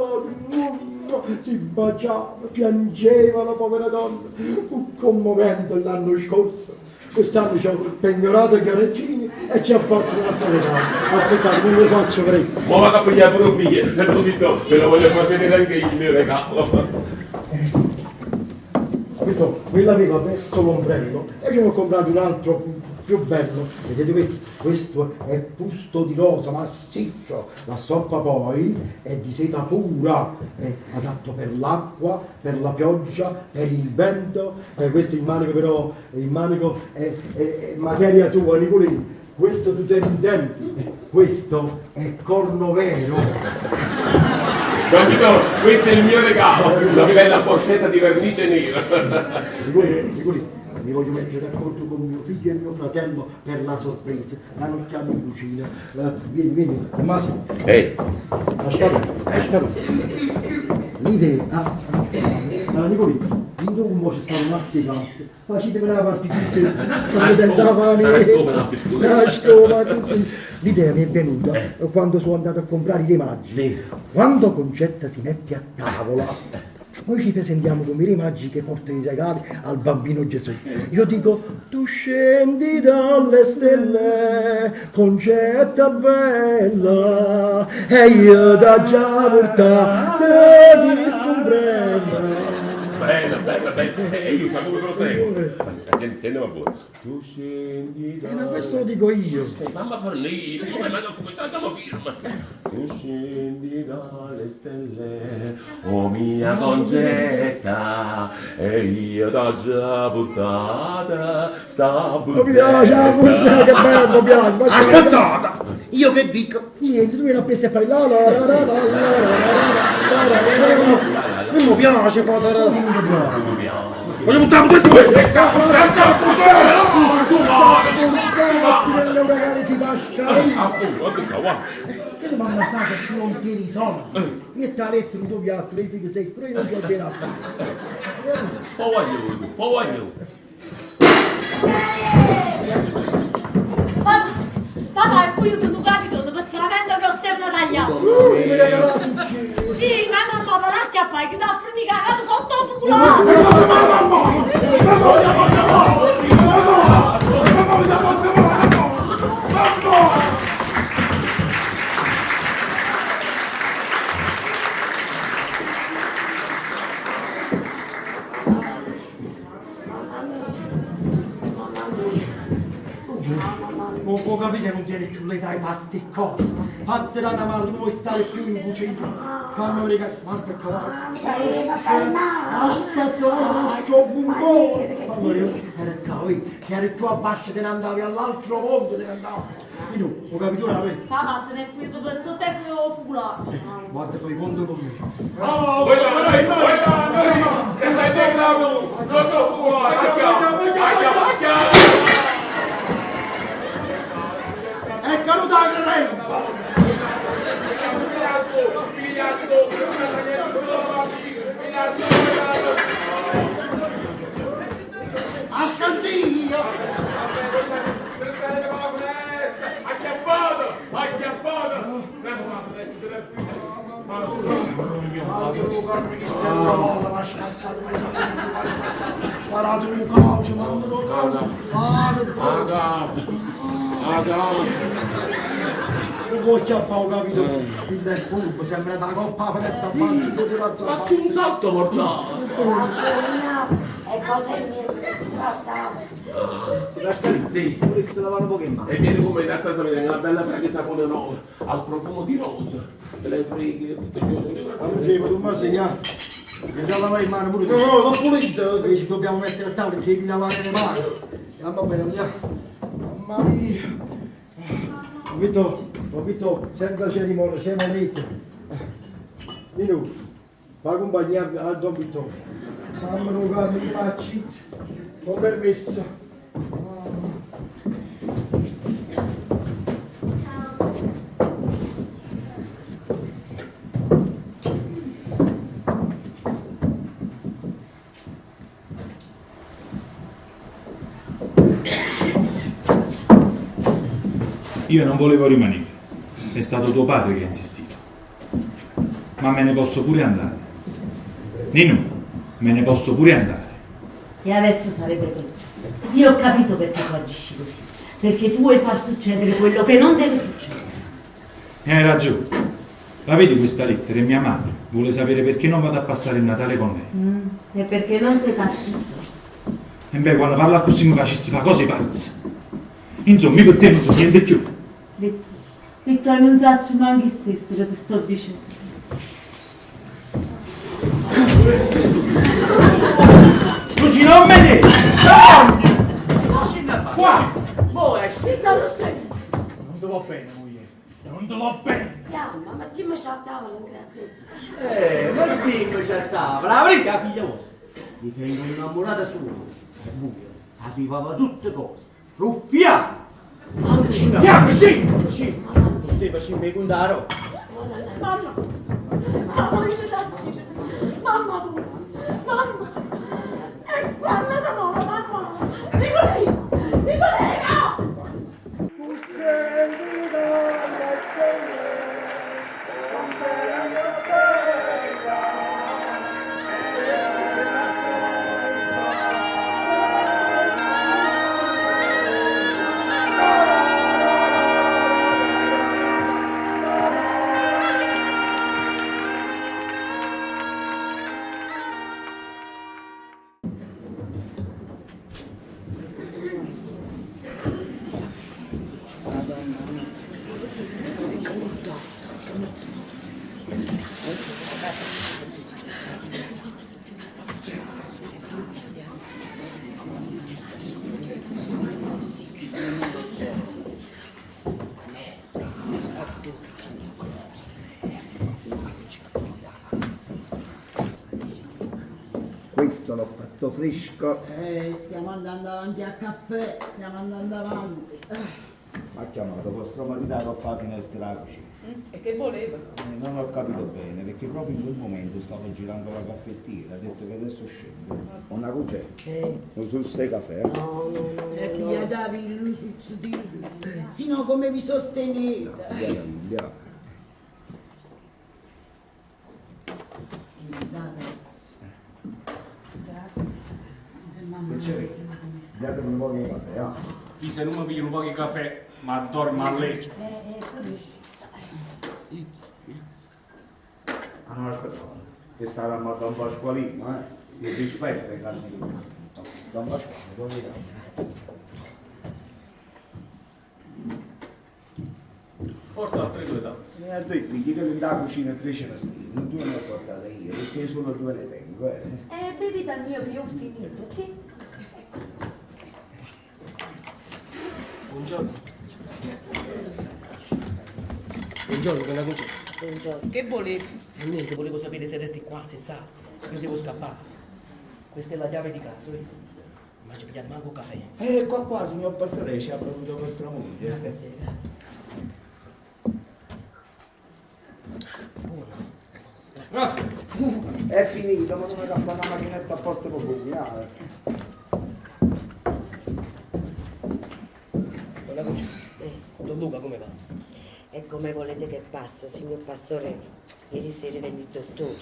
Speaker 2: si baciava, piangeva la povera donna, fu commovente l'anno scorso. Quest'anno ci ho pegnorato gli orecchini e ci ha fatto un altro regalo. Aspettate, non lo faccio freddo.
Speaker 4: Ma vado a pigliare pure un biglietto, ve lo voglio far vedere anche il mio regalo.
Speaker 2: Quella aveva perso l'ombrello e ce ne ho comprato un altro più bello. Vedete questo è fusto di rosa, massiccio. La stoppa poi è di seta pura, è adatto per l'acqua, per la pioggia, per il vento. Questo il manico però, il manico è materia tua, Nicolino. Questo tu te ne intendi, questo è corno vero.
Speaker 4: Capito? Questo è il mio regalo, una bella borsetta di vernice nera.
Speaker 2: Nicolino, mi voglio mettere d'accordo con mio figlio e mio fratello per la sorpresa. Danno un'occhiata in cucina. Vieni, Massimo.
Speaker 4: Ehi,
Speaker 2: Lasciate. L'idea. Nicolino, in dopo c'è stato un mazzicato, facetemela la parte tutte, state senza pane, nascoma, l'idea mi è venuta quando sono andato a comprare i rimaggi.
Speaker 6: Sì.
Speaker 2: Quando Concetta si mette a tavola, noi ci presentiamo come i rimaggi che portano i regali al bambino Gesù. Io dico, tu scendi dalle stelle, Concetta bella, e io da già portato di stombrella.
Speaker 4: Bella, bella, bella. E io sa come proseguo. Sentiamo buono. Tu scendi
Speaker 2: Ma questo lo dico io.
Speaker 4: Fammi fornire, come mai non cominciare la firma? Tu scendi dalle stelle, oh mia Concetta, e io da già portata sta
Speaker 2: Mi piace la puzza, che bello, mi piace.
Speaker 3: Aspettate, io che dico?
Speaker 2: Niente, tu vieni a peste e fai la la la la la
Speaker 3: Non mi piace fare la...
Speaker 4: Non mi piace.
Speaker 3: Voglio buttare questo!
Speaker 2: nelle regali ti pasca.
Speaker 4: Appunto, che cavolo.
Speaker 2: Che mi hanno sa che tu non tieni soldi. Io ti ho letto un tuo piatto, lei figlio sei, però io non ci ho bene a fare.
Speaker 4: Poi aiuto.
Speaker 5: Papà, e poi io non capito, perché la mente non stiamo tagliando.
Speaker 2: Mi regalava successo.
Speaker 5: Sì, ma mamma, ma la chiappa, che da affrontare sotto il culo.
Speaker 2: Non può capire che non tieni più l'età ai pasticconi. Fattela una mano, non vuoi stare più in cucina. Fammi vedere, guarda il cavallo. Aspetta, c'ho un buon. Fammi vedere, era il cavallo, che eri più a basso te ne andavi all'altro mondo, te ne andavi. Io, ho capito una vez?
Speaker 5: Papà, se ne è fuito per sotto e fuito fuculato.
Speaker 2: Guarda, fai conto con me.
Speaker 4: Se sei bravo, sotto culo,
Speaker 2: Eccolo da Renzo! A scantiglia!
Speaker 4: Acchiappato!
Speaker 2: Non può chiappare, ho capito? Il del pulpo sembra da coppa a festa a mangiare di razza.
Speaker 4: Fatti un salto mortale!
Speaker 1: E cosa è mio che si trattava?
Speaker 4: Sì.
Speaker 6: Vorresti lavare un po' che mano.
Speaker 4: E vieni con me da stanza a vedere una bella fraghe sapone nuova, al profumo di rosa, le freghe, tutto il giorno.
Speaker 2: Allora, tu mi segnali. Che già lavare in mano pure tu.
Speaker 3: No, sono pulito!
Speaker 2: Ci dobbiamo mettere a tavola, ci devi lavare le mani. Andiamo bene, andiamo. Mamma mia. Ho visto senza cerimonia, siamo uniti. Minuto, fa compagnia a Don Vittorio. Mamma mia, mi facci, con permesso.
Speaker 7: Io non volevo rimanere, è stato tuo padre che ha insistito. Ma me ne posso pure andare. Nino, me ne posso pure andare.
Speaker 5: E adesso sarebbe peggio. Io ho capito perché tu agisci così. Perché tu vuoi far succedere quello che non deve succedere.
Speaker 7: E hai ragione. La vedi questa lettera? E mia madre vuole sapere perché non vado a passare il Natale con lei.
Speaker 5: E perché non sei partito?
Speaker 7: E beh, quando parla così mi facessi fa cose pazze. Insomma, io per te non so niente più.
Speaker 5: Vittorio, non sacci manchi stesso che ti sto dicendo.
Speaker 6: Luci, non me ne! Qua!
Speaker 5: Vittorio, sei!
Speaker 6: Non ti va bene, moglie. Non ti va bene.
Speaker 1: Mamma, ma dimmi c'è a tavola, grazie.
Speaker 6: Ma dimmi c'è tavola, la verità figlia vostra. Mi vengono innamorata sua. E voi sapevate tutte cose. Ruffiano! Bianco, sì! Sì! Non ti facciamo contare.
Speaker 5: Mamma, io mi faccio. Mamma,
Speaker 6: Questo l'ho fatto fresco.
Speaker 5: Stiamo andando avanti a caffè, stiamo andando avanti.
Speaker 6: Ha chiamato vostro marito qua a finestra della cucina.
Speaker 8: E che voleva?
Speaker 6: Non ho capito bene, perché proprio in quel momento stavo girando la caffettiera, ha detto che adesso scendo. Una cucina? Un sul sei caffè?
Speaker 5: Pigliatevi il suzzutino, sino come vi sostenete.
Speaker 6: Andiamo. Che c'è? Datemi un po' di caffè, ah.
Speaker 9: Io se non mi piglio un po' di caffè, ma dormo a letto.
Speaker 6: Ah no, aspetta, che sarà ma Don Pasqualino, il rispetto ai casi. Don Pasquale, come vediamo?
Speaker 9: Porta altre due tazze.
Speaker 6: A te pigli che da cucina e cresce la stima, non due ne ho portate io, perché solo due ne tengo,
Speaker 10: Bevi dal mio che ho finito, sì?
Speaker 11: Buongiorno. Buongiorno, donna Cuccia.
Speaker 10: Buongiorno.
Speaker 8: Che volevi?
Speaker 11: Niente, volevo sapere se resti qua, se sa. Io devo scappare. Questa è la chiave di casa, vedi? Ma ci pigliate manco un caffè.
Speaker 6: Qua, signor Pastore, ci ha bevuto vostra moglie.
Speaker 11: Grazie. Buono.
Speaker 9: Raffa,
Speaker 6: È finito, ma non mi fa una macchinetta apposta per copiare.
Speaker 11: Donna Cuccia, Don Luca come passa?
Speaker 1: E come volete che passa, signor Pastore? Ieri sera venne il dottore.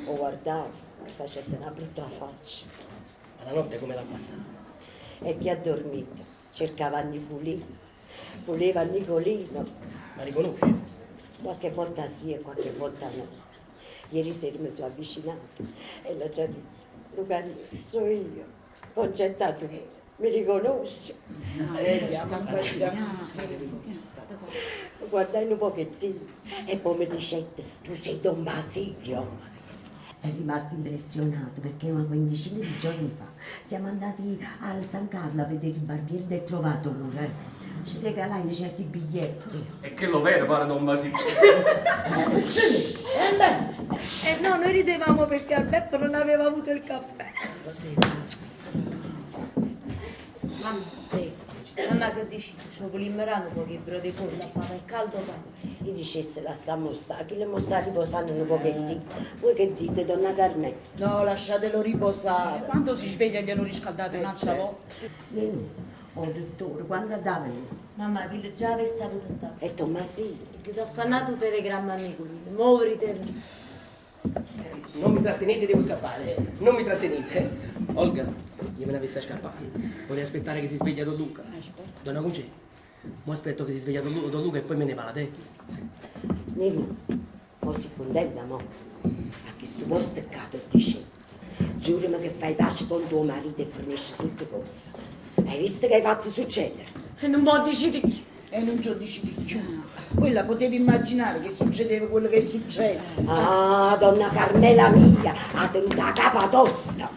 Speaker 1: Ho guardato, mi facette una brutta faccia.
Speaker 11: Ma la notte come l'ha passata?
Speaker 1: E chi ha dormito? Cercava Nicolino. Voleva Nicolino.
Speaker 11: Ma riconosci?
Speaker 1: Qualche volta sì e qualche volta no. Ieri sera mi sono avvicinata e l'ho già detto. Luca, sono io. Concentrato, mi riconosce. Lo guardai un pochettino e poi mi dicette, tu sei Don Basilio. È rimasto impressionato perché una quindicina di giorni fa siamo andati al San Carlo a vedere il barbiere del Trovatore. Ci regalai certi biglietti.
Speaker 9: e che lo vero pare Don Basilio.
Speaker 10: No, noi ridevamo perché Alberto non aveva avuto il caffè. Mamma che dici? Ci volimmerano un po' che bro di colla, ma è caldo tanto.
Speaker 1: Gli dicesse lasciamo stare, chi le mostra riposando un pochettino. Voi che dite, donna Carmen?
Speaker 5: No, lasciatelo riposare.
Speaker 8: Quando si sveglia glielo riscaldate un'altra volta.
Speaker 1: Nenù, dottore, quando andava?
Speaker 10: Mamma, chi già avesse avuto stato.
Speaker 1: E Tommasino?
Speaker 10: Più affannato per i gramma Nicolino. Muoverite.
Speaker 11: Non mi trattenete, devo scappare. Non mi trattenete. Olga, io me ne avessi a scappare. Vorrei aspettare che si sveglia Don Luca. Donna Conce, mo aspetto che si sveglia Don Luca e poi me ne vado,
Speaker 1: Nenù, mo si condanna, mo. A chi sto po' steccato e dice, giurami che fai pace con tuo marito e fornisci tutte cose. Hai visto che hai fatto succedere?
Speaker 5: E non può decidere. E non ci dici più. Quella potevi immaginare che succedeva quello che è successo.
Speaker 1: Ah, donna Carmela mia, ha tenuto la capa tosta.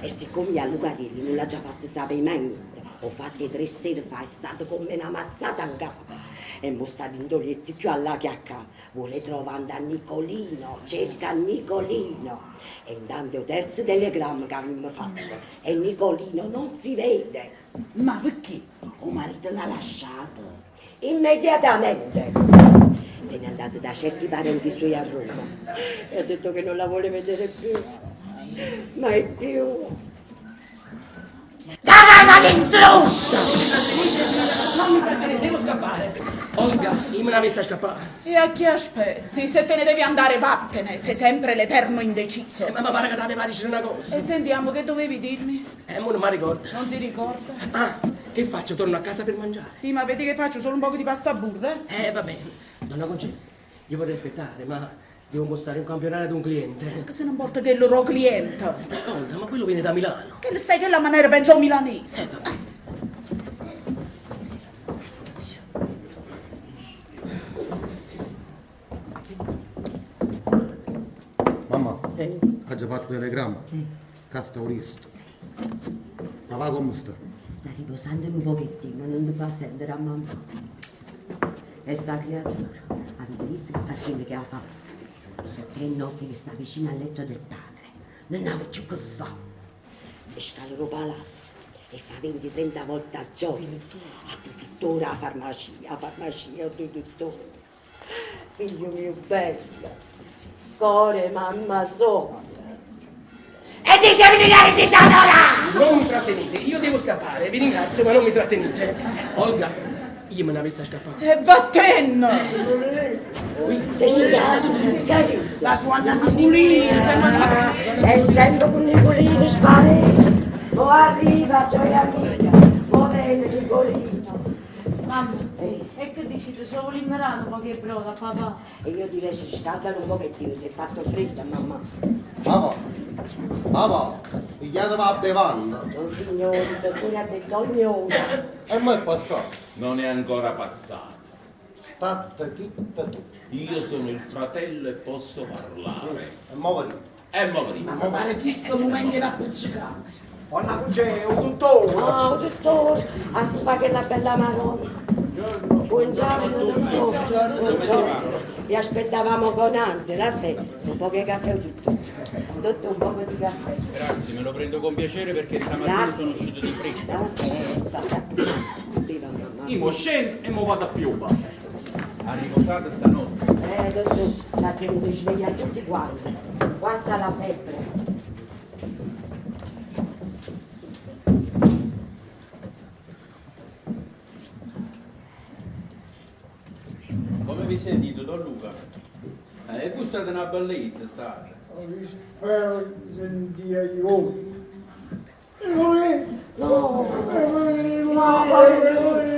Speaker 1: E siccome a Lucarelli non l'ha già fatto sapere mai niente, ho fatto 3 sere fa, è stato come una mazzata in capo. E mo sta d'indolietti più alla chiacca. Vuole trovare a Nicolino, cerca Nicolino. E intanto il terzo telegramma che abbiamo fatto. E Nicolino non si vede.
Speaker 5: Ma perché? O marito l'ha lasciato.
Speaker 1: Immediatamente se n'è andato da certi parenti suoi a Roma e ha detto che non la vuole vedere più, mai più. La casa distrutta!
Speaker 11: Non mi trattenete, devo scappare. Olga, io me ne avessi a scappare.
Speaker 8: E a chi aspetti? Se te ne devi andare, vattene. Sei sempre l'eterno indeciso.
Speaker 11: Ma mi pare che te aveva dice una cosa.
Speaker 8: E sentiamo, che dovevi dirmi?
Speaker 11: Mo non mi ricordo.
Speaker 8: Non si ricorda?
Speaker 11: Ah, che faccio? Torno a casa per mangiare.
Speaker 8: Sì, ma vedi che faccio solo un po' di pasta a burro,
Speaker 11: Va bene. Donna Conce, io vorrei aspettare, ma devo postare un campionato ad un cliente.
Speaker 8: Che se non porta che il loro cliente.
Speaker 11: Olga, ma quello viene da Milano.
Speaker 8: Che le stai che la maniera penso milanese.
Speaker 3: Ha già fatto telegramma. Casta onesto. Ma va come sta?
Speaker 1: Si sta riposando un pochettino, non mi fa sentere a mamma. E sta creatura, avete visto che faccende che ha fatto? Sono 3 notti che sta vicino al letto del padre. Non ha più che fa. Esce al loro palazzo e fa 20-30 volte al giorno. A tuttora a farmacia, tuttora. Figlio mio bello, core mamma sola. E ti sei venuta di allora!
Speaker 11: Non mi trattenete, io devo scappare, vi ringrazio, ma non mi trattenete. Olga, io me ne avessi a scappare.
Speaker 5: E vattene!
Speaker 1: Sei sciato,
Speaker 5: La tua Nicolina, sei mangiata.
Speaker 1: è sempre con Nicolino spare. Mo arriva, gioia mia, mo viene Nicolino.
Speaker 10: Mamma, e che dici? Ti sono limmerato qualche broda, papà?
Speaker 1: E io direi si scaldano un pochettino, si è fatto freddo, mamma.
Speaker 3: Papà, pigliatemi la bevanda.
Speaker 1: Non signore, il dottore ha detto ogni ora.
Speaker 3: E mo è passato.
Speaker 4: Non è ancora passato.
Speaker 3: State zitta tu.
Speaker 4: Io sono il fratello e posso parlare.
Speaker 3: E mo vedi.
Speaker 4: E mo vedi.
Speaker 5: Ma mi pare che sto momento va appiccicare.
Speaker 2: Onna c'è un dottore.
Speaker 1: No, dottore, a si fa che la bella maronna. Buongiorno, dottore. Buongiorno. Vi aspettavamo con ansia, caffè. Un po' di caffè o tutto. Dottore, un po' di caffè.
Speaker 12: Grazie, me lo prendo con piacere perché stamattina sono uscito di fretta.
Speaker 1: Viva mamma.
Speaker 9: Io mo scendo e mo vado a piomba.
Speaker 12: Ha riposato stanotte.
Speaker 1: Dottore, ci ha tenuto sveglia tutti quanti. Qua sta la febbre.
Speaker 12: Come vi sentite, Don Luca? E voi state una bellezza, state.
Speaker 2: Spero di sentire di voi.
Speaker 1: No,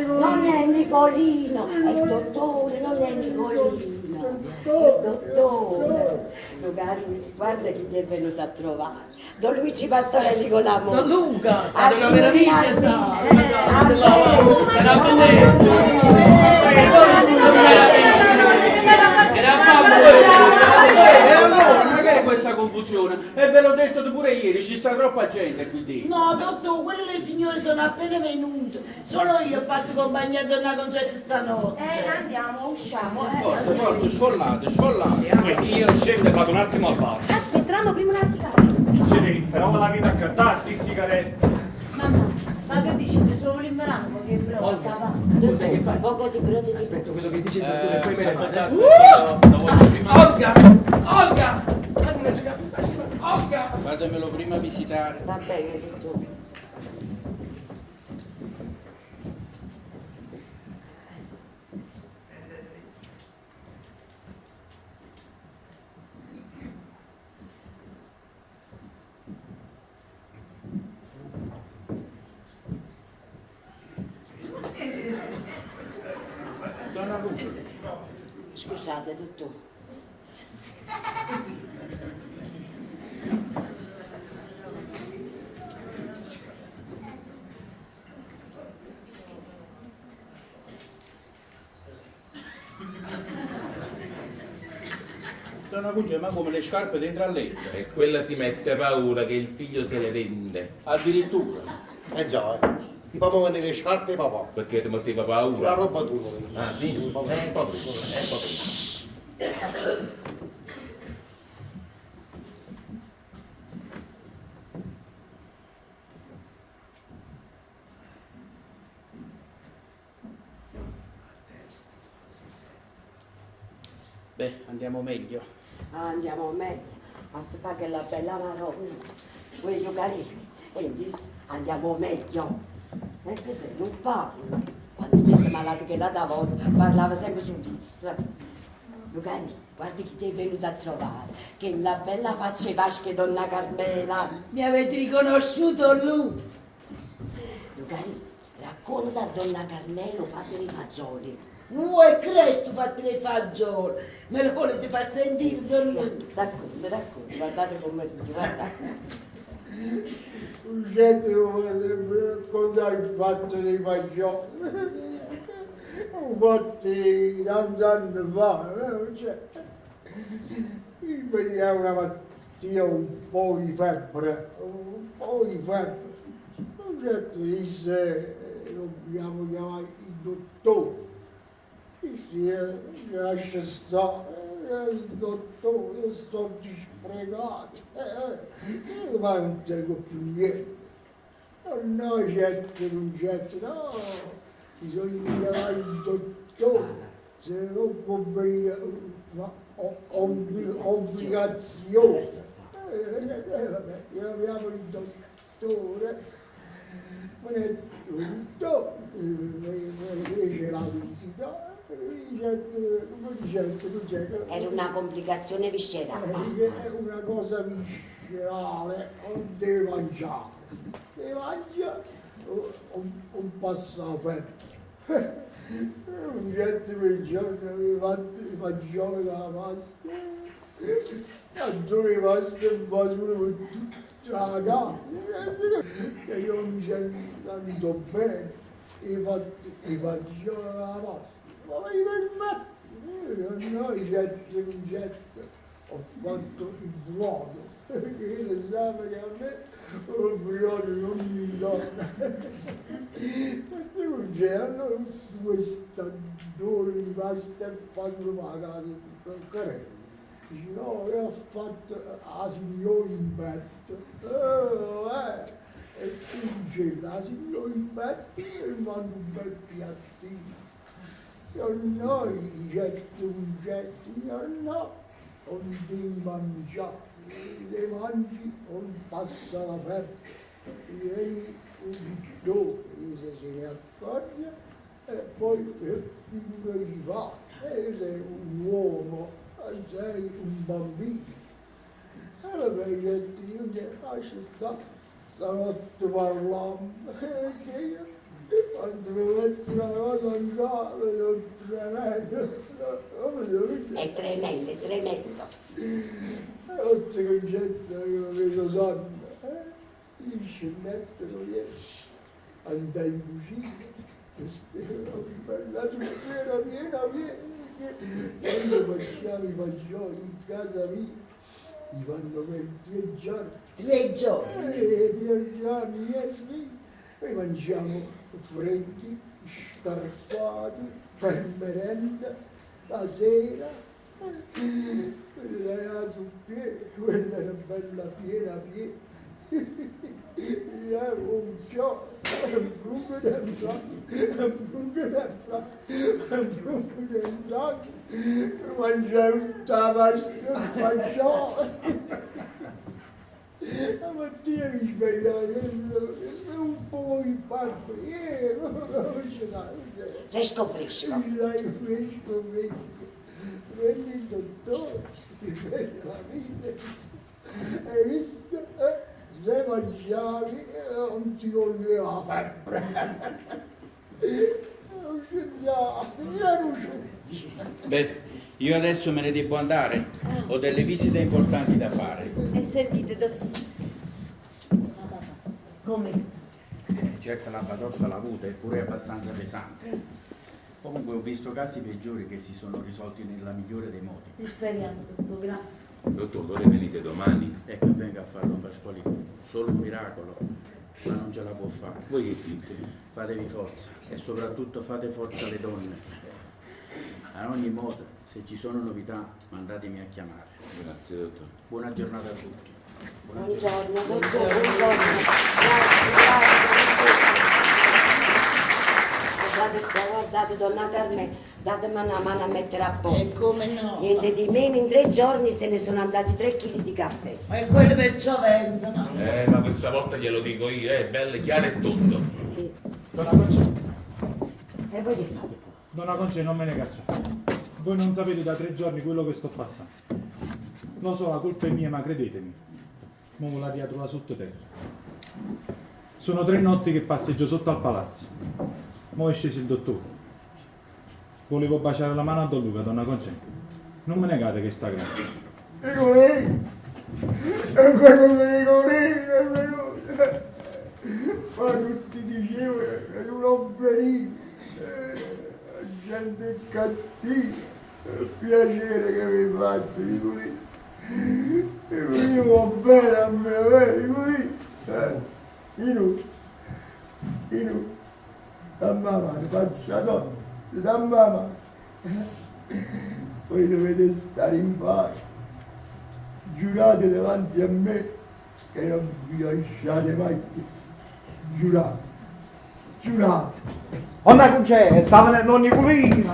Speaker 1: non è Nicolino, è il dottore, non è Nicolino, è il dottore. Lugari, guarda chi ti è venuto a trovare. Don Luigi Pastorelli con la moglie.
Speaker 11: Don Luca,
Speaker 1: Ah,
Speaker 11: state una meraviglia, sta.
Speaker 12: E allora, ma che è questa confusione? E ve l'ho detto pure ieri, ci sta troppa gente qui dentro.
Speaker 5: No, dottore, quelle signore sono appena venute. Solo io ho fatto compagnia a donna Concetta stanotte.
Speaker 10: Andiamo, usciamo.
Speaker 12: Forza, forza, sfollate, sfollate.
Speaker 9: Io scendo e vado un attimo al bar.
Speaker 10: Aspettiamo prima una sigaretta.
Speaker 9: Sì, però la vita a cantarsi, sigarette.
Speaker 10: Mamma, ma che dici? Ti sono limmerato qualche broda,
Speaker 11: Olga,
Speaker 10: papà?
Speaker 11: cos'è che fai?
Speaker 1: Poco di brodo di
Speaker 11: Aspetto quello che dice il dottore e poi me ne
Speaker 12: Aspettate,
Speaker 11: vado.
Speaker 12: lo voglio prima.
Speaker 11: Olga! Olga! Olga!
Speaker 12: Fatemelo prima visitare.
Speaker 1: Va bene, dottore.
Speaker 12: Donna Luca.
Speaker 1: Scusate, dottore.
Speaker 12: Donna Luca, ma come le scarpe dentro al letto?
Speaker 4: E quella si mette paura che il figlio se le vende.
Speaker 12: Addirittura.
Speaker 3: Già, ti papà venire le scarpe papà.
Speaker 4: Perché ti metteva
Speaker 3: La
Speaker 4: paura?
Speaker 3: roba tua.
Speaker 4: Ah sì? Un po' prima, un po' prima.
Speaker 12: Beh, andiamo meglio.
Speaker 1: Ah, andiamo meglio. Ma si fa che la bella maronna. Voglio carini. E dici, andiamo meglio. E che te non parlo. Quando state malati che la volta parlava sempre su dis. Lucani, guardi chi ti è venuto a trovare. Che la bella faccia vasche donna Carmela.
Speaker 5: Mi avete riconosciuto lui?
Speaker 1: Lucani, racconta a donna Carmelo, fate i fagioli.
Speaker 5: E Cristo fatti le fagioli. Me lo volete far sentire, don Luca?
Speaker 1: Racconta, guardate come ridi, guardate.
Speaker 2: Gente non raccontare il fatto dei fagioli. Infatti tanti anni fa, cioè, veniva una io ho un po' di febbre, un po' di febbre. Un certo disse, dobbiamo chiamare il dottore. Disse, lascia stare, il dottore, io sto dispregato. Io ma non tengo più niente. No, certo, non certo, no, bisogna chiamare il dottore. Se non può venire una obbligazione, vabbè, chiamiamo il dottore, fece la visita,
Speaker 1: Era una complicazione viscerale.
Speaker 2: è una cosa viscerale, non deve mangiare, deve mangiare un passafebbre. Un certo giorno mi mangiavo la pasta, quando mi pasta un po' solo tutta la carne, che io mi sento tanto bene, mi mangiavo la pasta, ma mi permetti? No, certo, ho fatto il brodo, perché lo sa che a me il brodo non mi dona. Allora questa due di pasta e fanno pagare per carello. Dice no, io ho fatto la signora in petto. E tu dice la signora in petto e mi mando un bel piattino. Io no, no, non devi mangiare, le mangi non passa la febbre. Vieni subito, se ne accorge e poi figura di fa, sei un uomo, sei un bambino. E la gente, io mi lascio stanotte parlando, quando mi metto una cosa in capo, è tremendo.
Speaker 1: È tremendo, è tremendo.
Speaker 2: Oggi con gente che lo vedo sonno, il scennetto non riesce, andai in cucina, bella zucchera piena, quando facciamo i fagioli in casa mia, li fanno per 3 giorni.
Speaker 1: 3 giorni?
Speaker 2: 3 giorni, sì. Noi mangiamo freddi, scarfati, per merenda, la sera. Quella era zucchera, quella era bella piena. Un ciò, un frugo del sangue, mangiavo tutta la pasta, il fagiolo. La mattina mi svegliavo, un po' di pappa,
Speaker 1: fresco fresco.
Speaker 2: Fresco. Prendi il dottore, ti fece la visita, hai visto? Se mangiavi non ti toglieva la febbre. Lo scienziato,
Speaker 12: Beh, io adesso me ne devo andare. Ho delle visite importanti da fare.
Speaker 10: E sentite, dottore, come sta?
Speaker 12: Certo la batosta l'ha avuta, eppure è abbastanza pesante. Comunque ho visto casi peggiori che si sono risolti nella migliore dei modi.
Speaker 10: Speriamo, dottore, grazie.
Speaker 4: Dottore, venite domani?
Speaker 12: Ecco, venga a farlo un Pasqualino. Solo un miracolo, ma non ce la può fare.
Speaker 4: Voi che dite?
Speaker 12: Fatevi forza e soprattutto fate forza alle donne. Ad ogni modo, se ci sono novità, mandatemi a chiamare.
Speaker 4: Grazie, dottore.
Speaker 12: Buona giornata a tutti.
Speaker 1: Buongiorno, dottore, buongiorno. Guardate, donna Carmen, datemi una mano a mettere a posto.
Speaker 5: E come no?
Speaker 1: Niente di meno, in 3 giorni se ne sono andati 3 chili di caffè.
Speaker 5: Ma quello perciò vengono.
Speaker 4: Ma questa volta glielo dico io, belle, chiare e tondo.
Speaker 1: Sì.
Speaker 2: Donna Conce,
Speaker 1: E voi che fate qua?
Speaker 7: Donna Conce, non me ne cacciate. Voi non sapete da 3 giorni quello che sto passando. Lo so, la colpa è mia, ma credetemi. Mo me la ritrova sottoterra. Sono 3 notti che passeggio sotto al palazzo. Mo è sceso il dottore. Volevo baciare la mano a Don Luca, donna Conce. Non me negate che sta grazia.
Speaker 2: dico lei, è venuto lei, è venuto. Ma tutti dicevano che tu non venivi. Gente cattiva, il piacere che mi fate, dico lei. Io va bene a me, così. Io, da mamma, ne faccio la donna, da mamma. Voi dovete stare in pace. Giurate davanti a me che non vi lasciate mai più. Giurate, giurate.
Speaker 6: Onna Concè, stava nel nonniculino.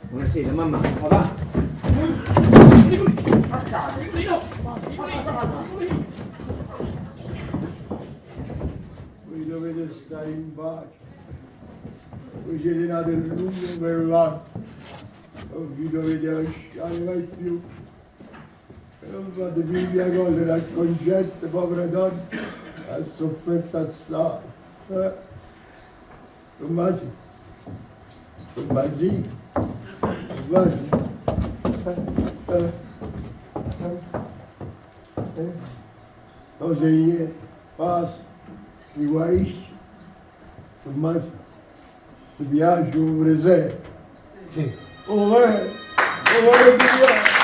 Speaker 6: Buonasera, mamma. Va?
Speaker 2: Passate. Voi dovete stare in pace. Voi siete nati lungo per l'anno. Non vi dovete lasciare mai più. E non fate più via cose dal concetto, povera donna, ha sofferto assai. Tommasi, Tommasi, Tommasi. Cosa ieri, passa, ti guarisci. Tommasi, ti piace un presente? Sì. Oh, ti piace.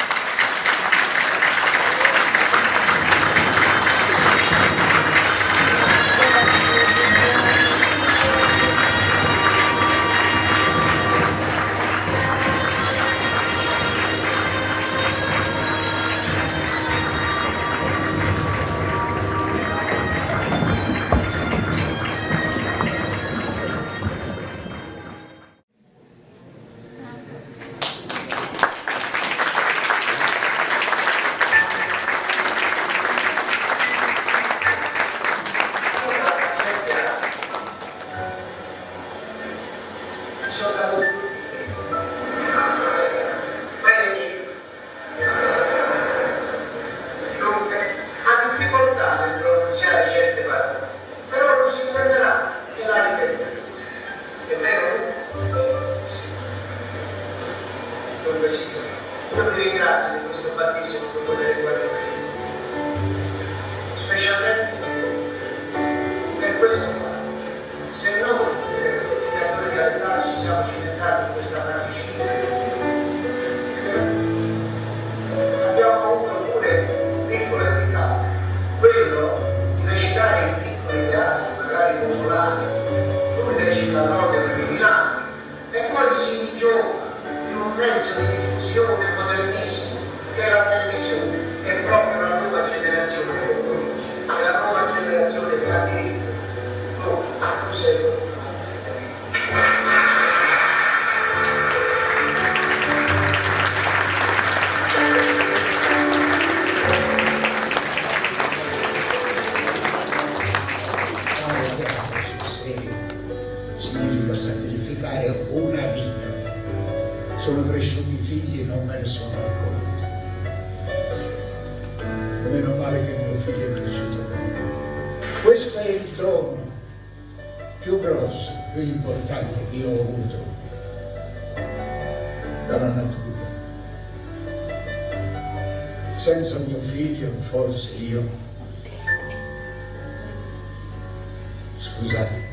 Speaker 13: Senza mio figlio, forse io. Scusate.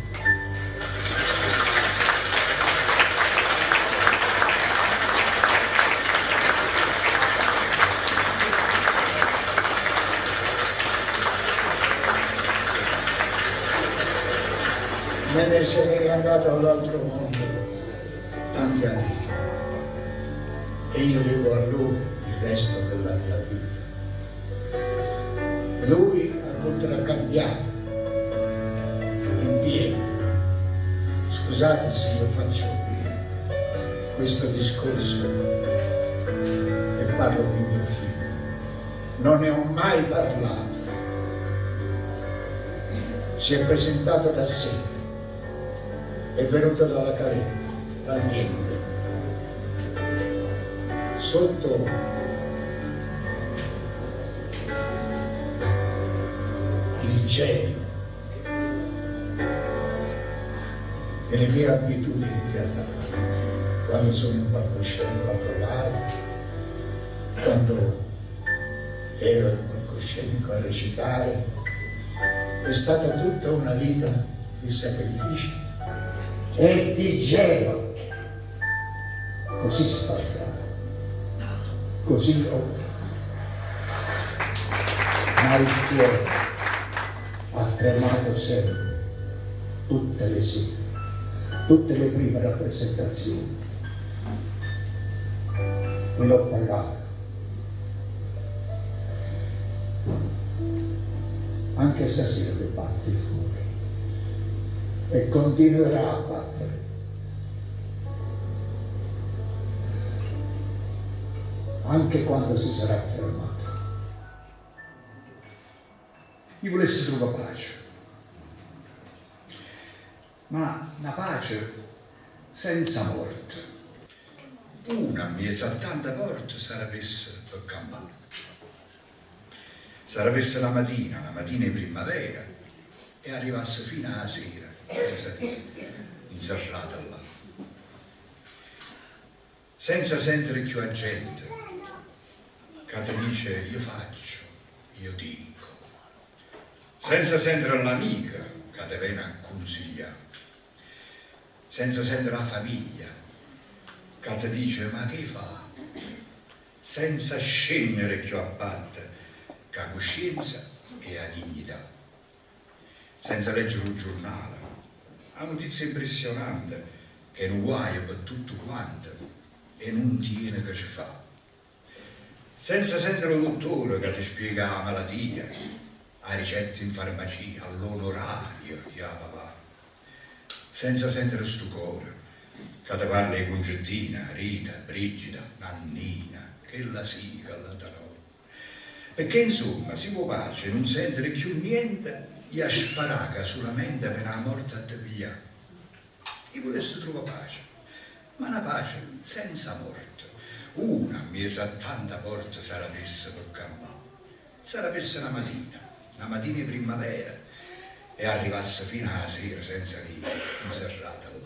Speaker 13: Me ne sarei andato all'altro mondo tanti anni fa e io devo a lui il resto della mia vita. Lui ha contraccambiato in pieno. Scusate se io faccio questo discorso e parlo di mio figlio. Non ne ho mai parlato. Si è presentato da sé, è venuto dalla caretta, dal niente. Sotto il cielo delle mie abitudini teatrali, quando sono in palcoscenico a provare, quando ero in palcoscenico a recitare, è stata tutta una vita di sacrificio e di gelo, così sfaldato. così ovvio. Ma il cuore ha tremato sempre, tutte le sere, tutte le prime rappresentazioni. E l'ho pagato. Anche stasera che batte il cuore e continuerà a battere. Anche quando si sarà fermato. Io volessi trovare pace, ma una pace senza morte. Una mezza tanta morte sarebbe per campare. Sarebbe la mattina di primavera, e arrivasse fino alla sera, senza dire, inserrata là. Senza sentire più la gente che ti dice io faccio, io dico. Senza sentire l'amica che ti viene a consigliare. Senza sentire la famiglia che ti dice ma che fa? Senza scendere più a parte che la coscienza e la dignità. Senza leggere un giornale, la notizia impressionante che è un guaio per tutto quanto e non tiene che ci fa. Senza sentire il dottore che ti spiega la malattia, la ricetta in farmacia, all'onorario che ha papà. Senza sentire sto cuore che ti parla di Concettina, Rita, Brigida, Nannina, che la sì, che la da noi. Perché insomma si può pace non sentire più niente e a sparare solamente per la morte a te pigliare. Io volessi trovare pace, ma una pace senza morte. Una mesa tanta morte sarebbe per campare. Sarebbe una mattina di primavera, e arrivasse fino alla sera senza vita, inserrata là.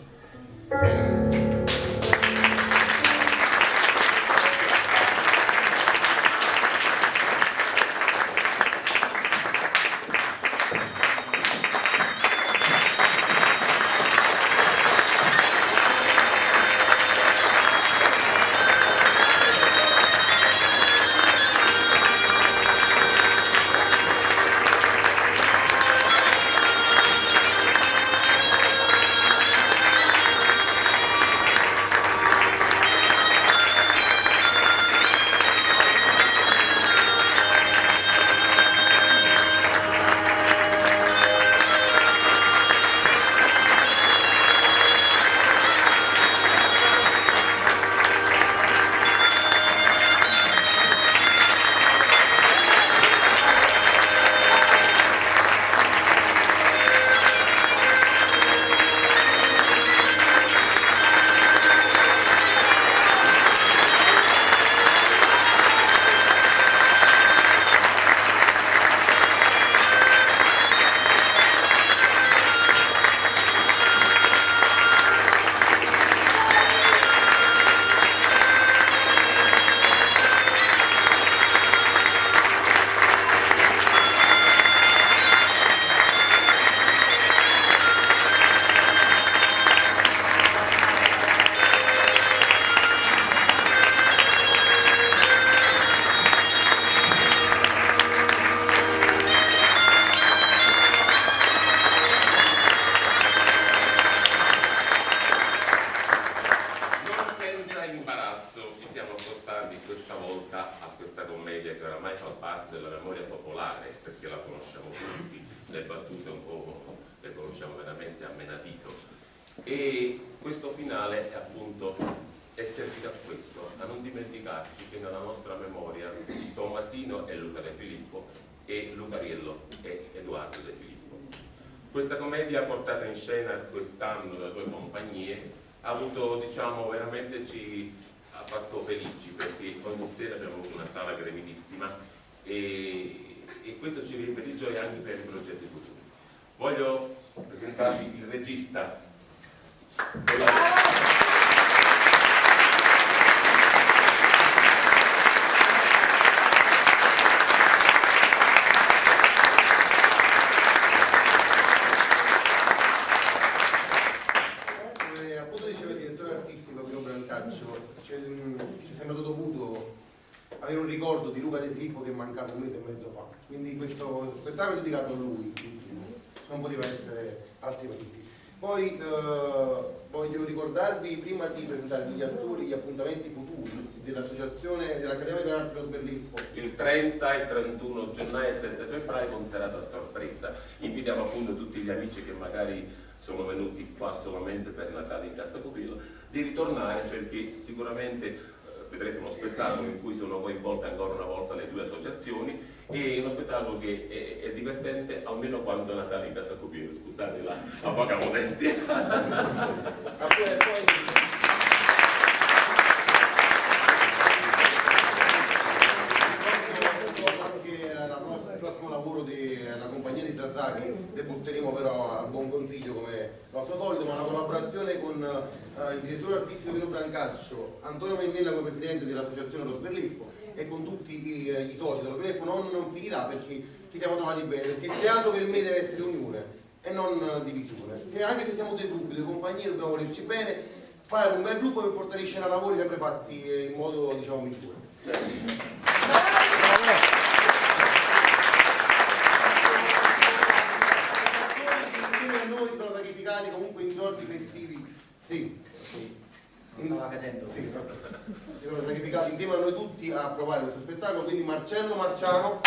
Speaker 4: E questo finale appunto è servito a questo, a non dimenticarci che nella nostra memoria Tommasino è Luca De Filippo e Lucariello è Edoardo De Filippo. Questa commedia portata in scena quest'anno da due compagnie ha avuto, diciamo, veramente ci ha fatto felici, perché ogni sera abbiamo avuto una sala gremidissima e questo ci riempie di gioia anche per i progetti futuri. Voglio presentarvi il regista
Speaker 3: appunto diceva il direttore artistico Pino Brancaccio, ci sembra tutto mutuo avere un ricordo di Luca De Filippo che è mancato un mese e mezzo fa. Quindi questo spettacolo è dedicato a lui, non poteva essere altrimenti. Poi voglio ricordarvi, prima di presentare gli attori, gli appuntamenti futuri dell'associazione dell'Accademia di Arte Lo Sberliffo.
Speaker 4: Il 30, il 31 gennaio e 7 febbraio con serata a sorpresa. Invitiamo appunto tutti gli amici che magari sono venuti qua solamente per Natale in Casa Cupilo di ritornare, perché sicuramente vedrete uno spettacolo in cui sono coinvolte ancora una volta le due associazioni, e uno spettacolo che è divertente almeno quanto Natale in Casa Cupilo, scusate la poca modestia.
Speaker 3: Il prossimo lavoro della compagnia di Zazzacchi debutteremo però al Buon Consiglio come nostro solito, ma una collaborazione con il direttore artistico Vino Brancaccio, Antonio Mennella come presidente dell'associazione Lo Sberliffo, e con tutti i soci dello Sberliffo non finirà, perché ci siamo trovati bene, perché il teatro per me deve essere unione e non divisione. E anche se siamo due gruppi, due compagnie, dobbiamo volerci bene, fare un bel gruppo per portare in scena lavori sempre fatti in modo, diciamo, migliore. Noi siamo sacrificati comunque in giorni festivi, sì.
Speaker 11: Stava cadendo.
Speaker 3: Sì, si sono sacrificati insieme a noi tutti a provare questo spettacolo, quindi Marcello Marciano.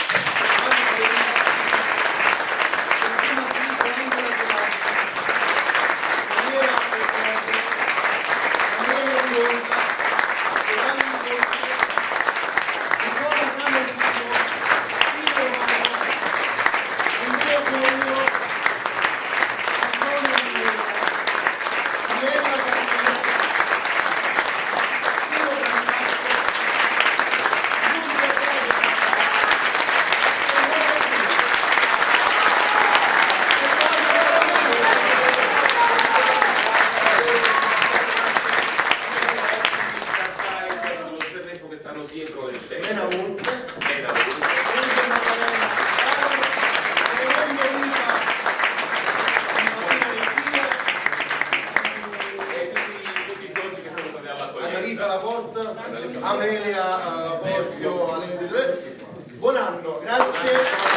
Speaker 3: Amelia Borchio, buon anno, grazie.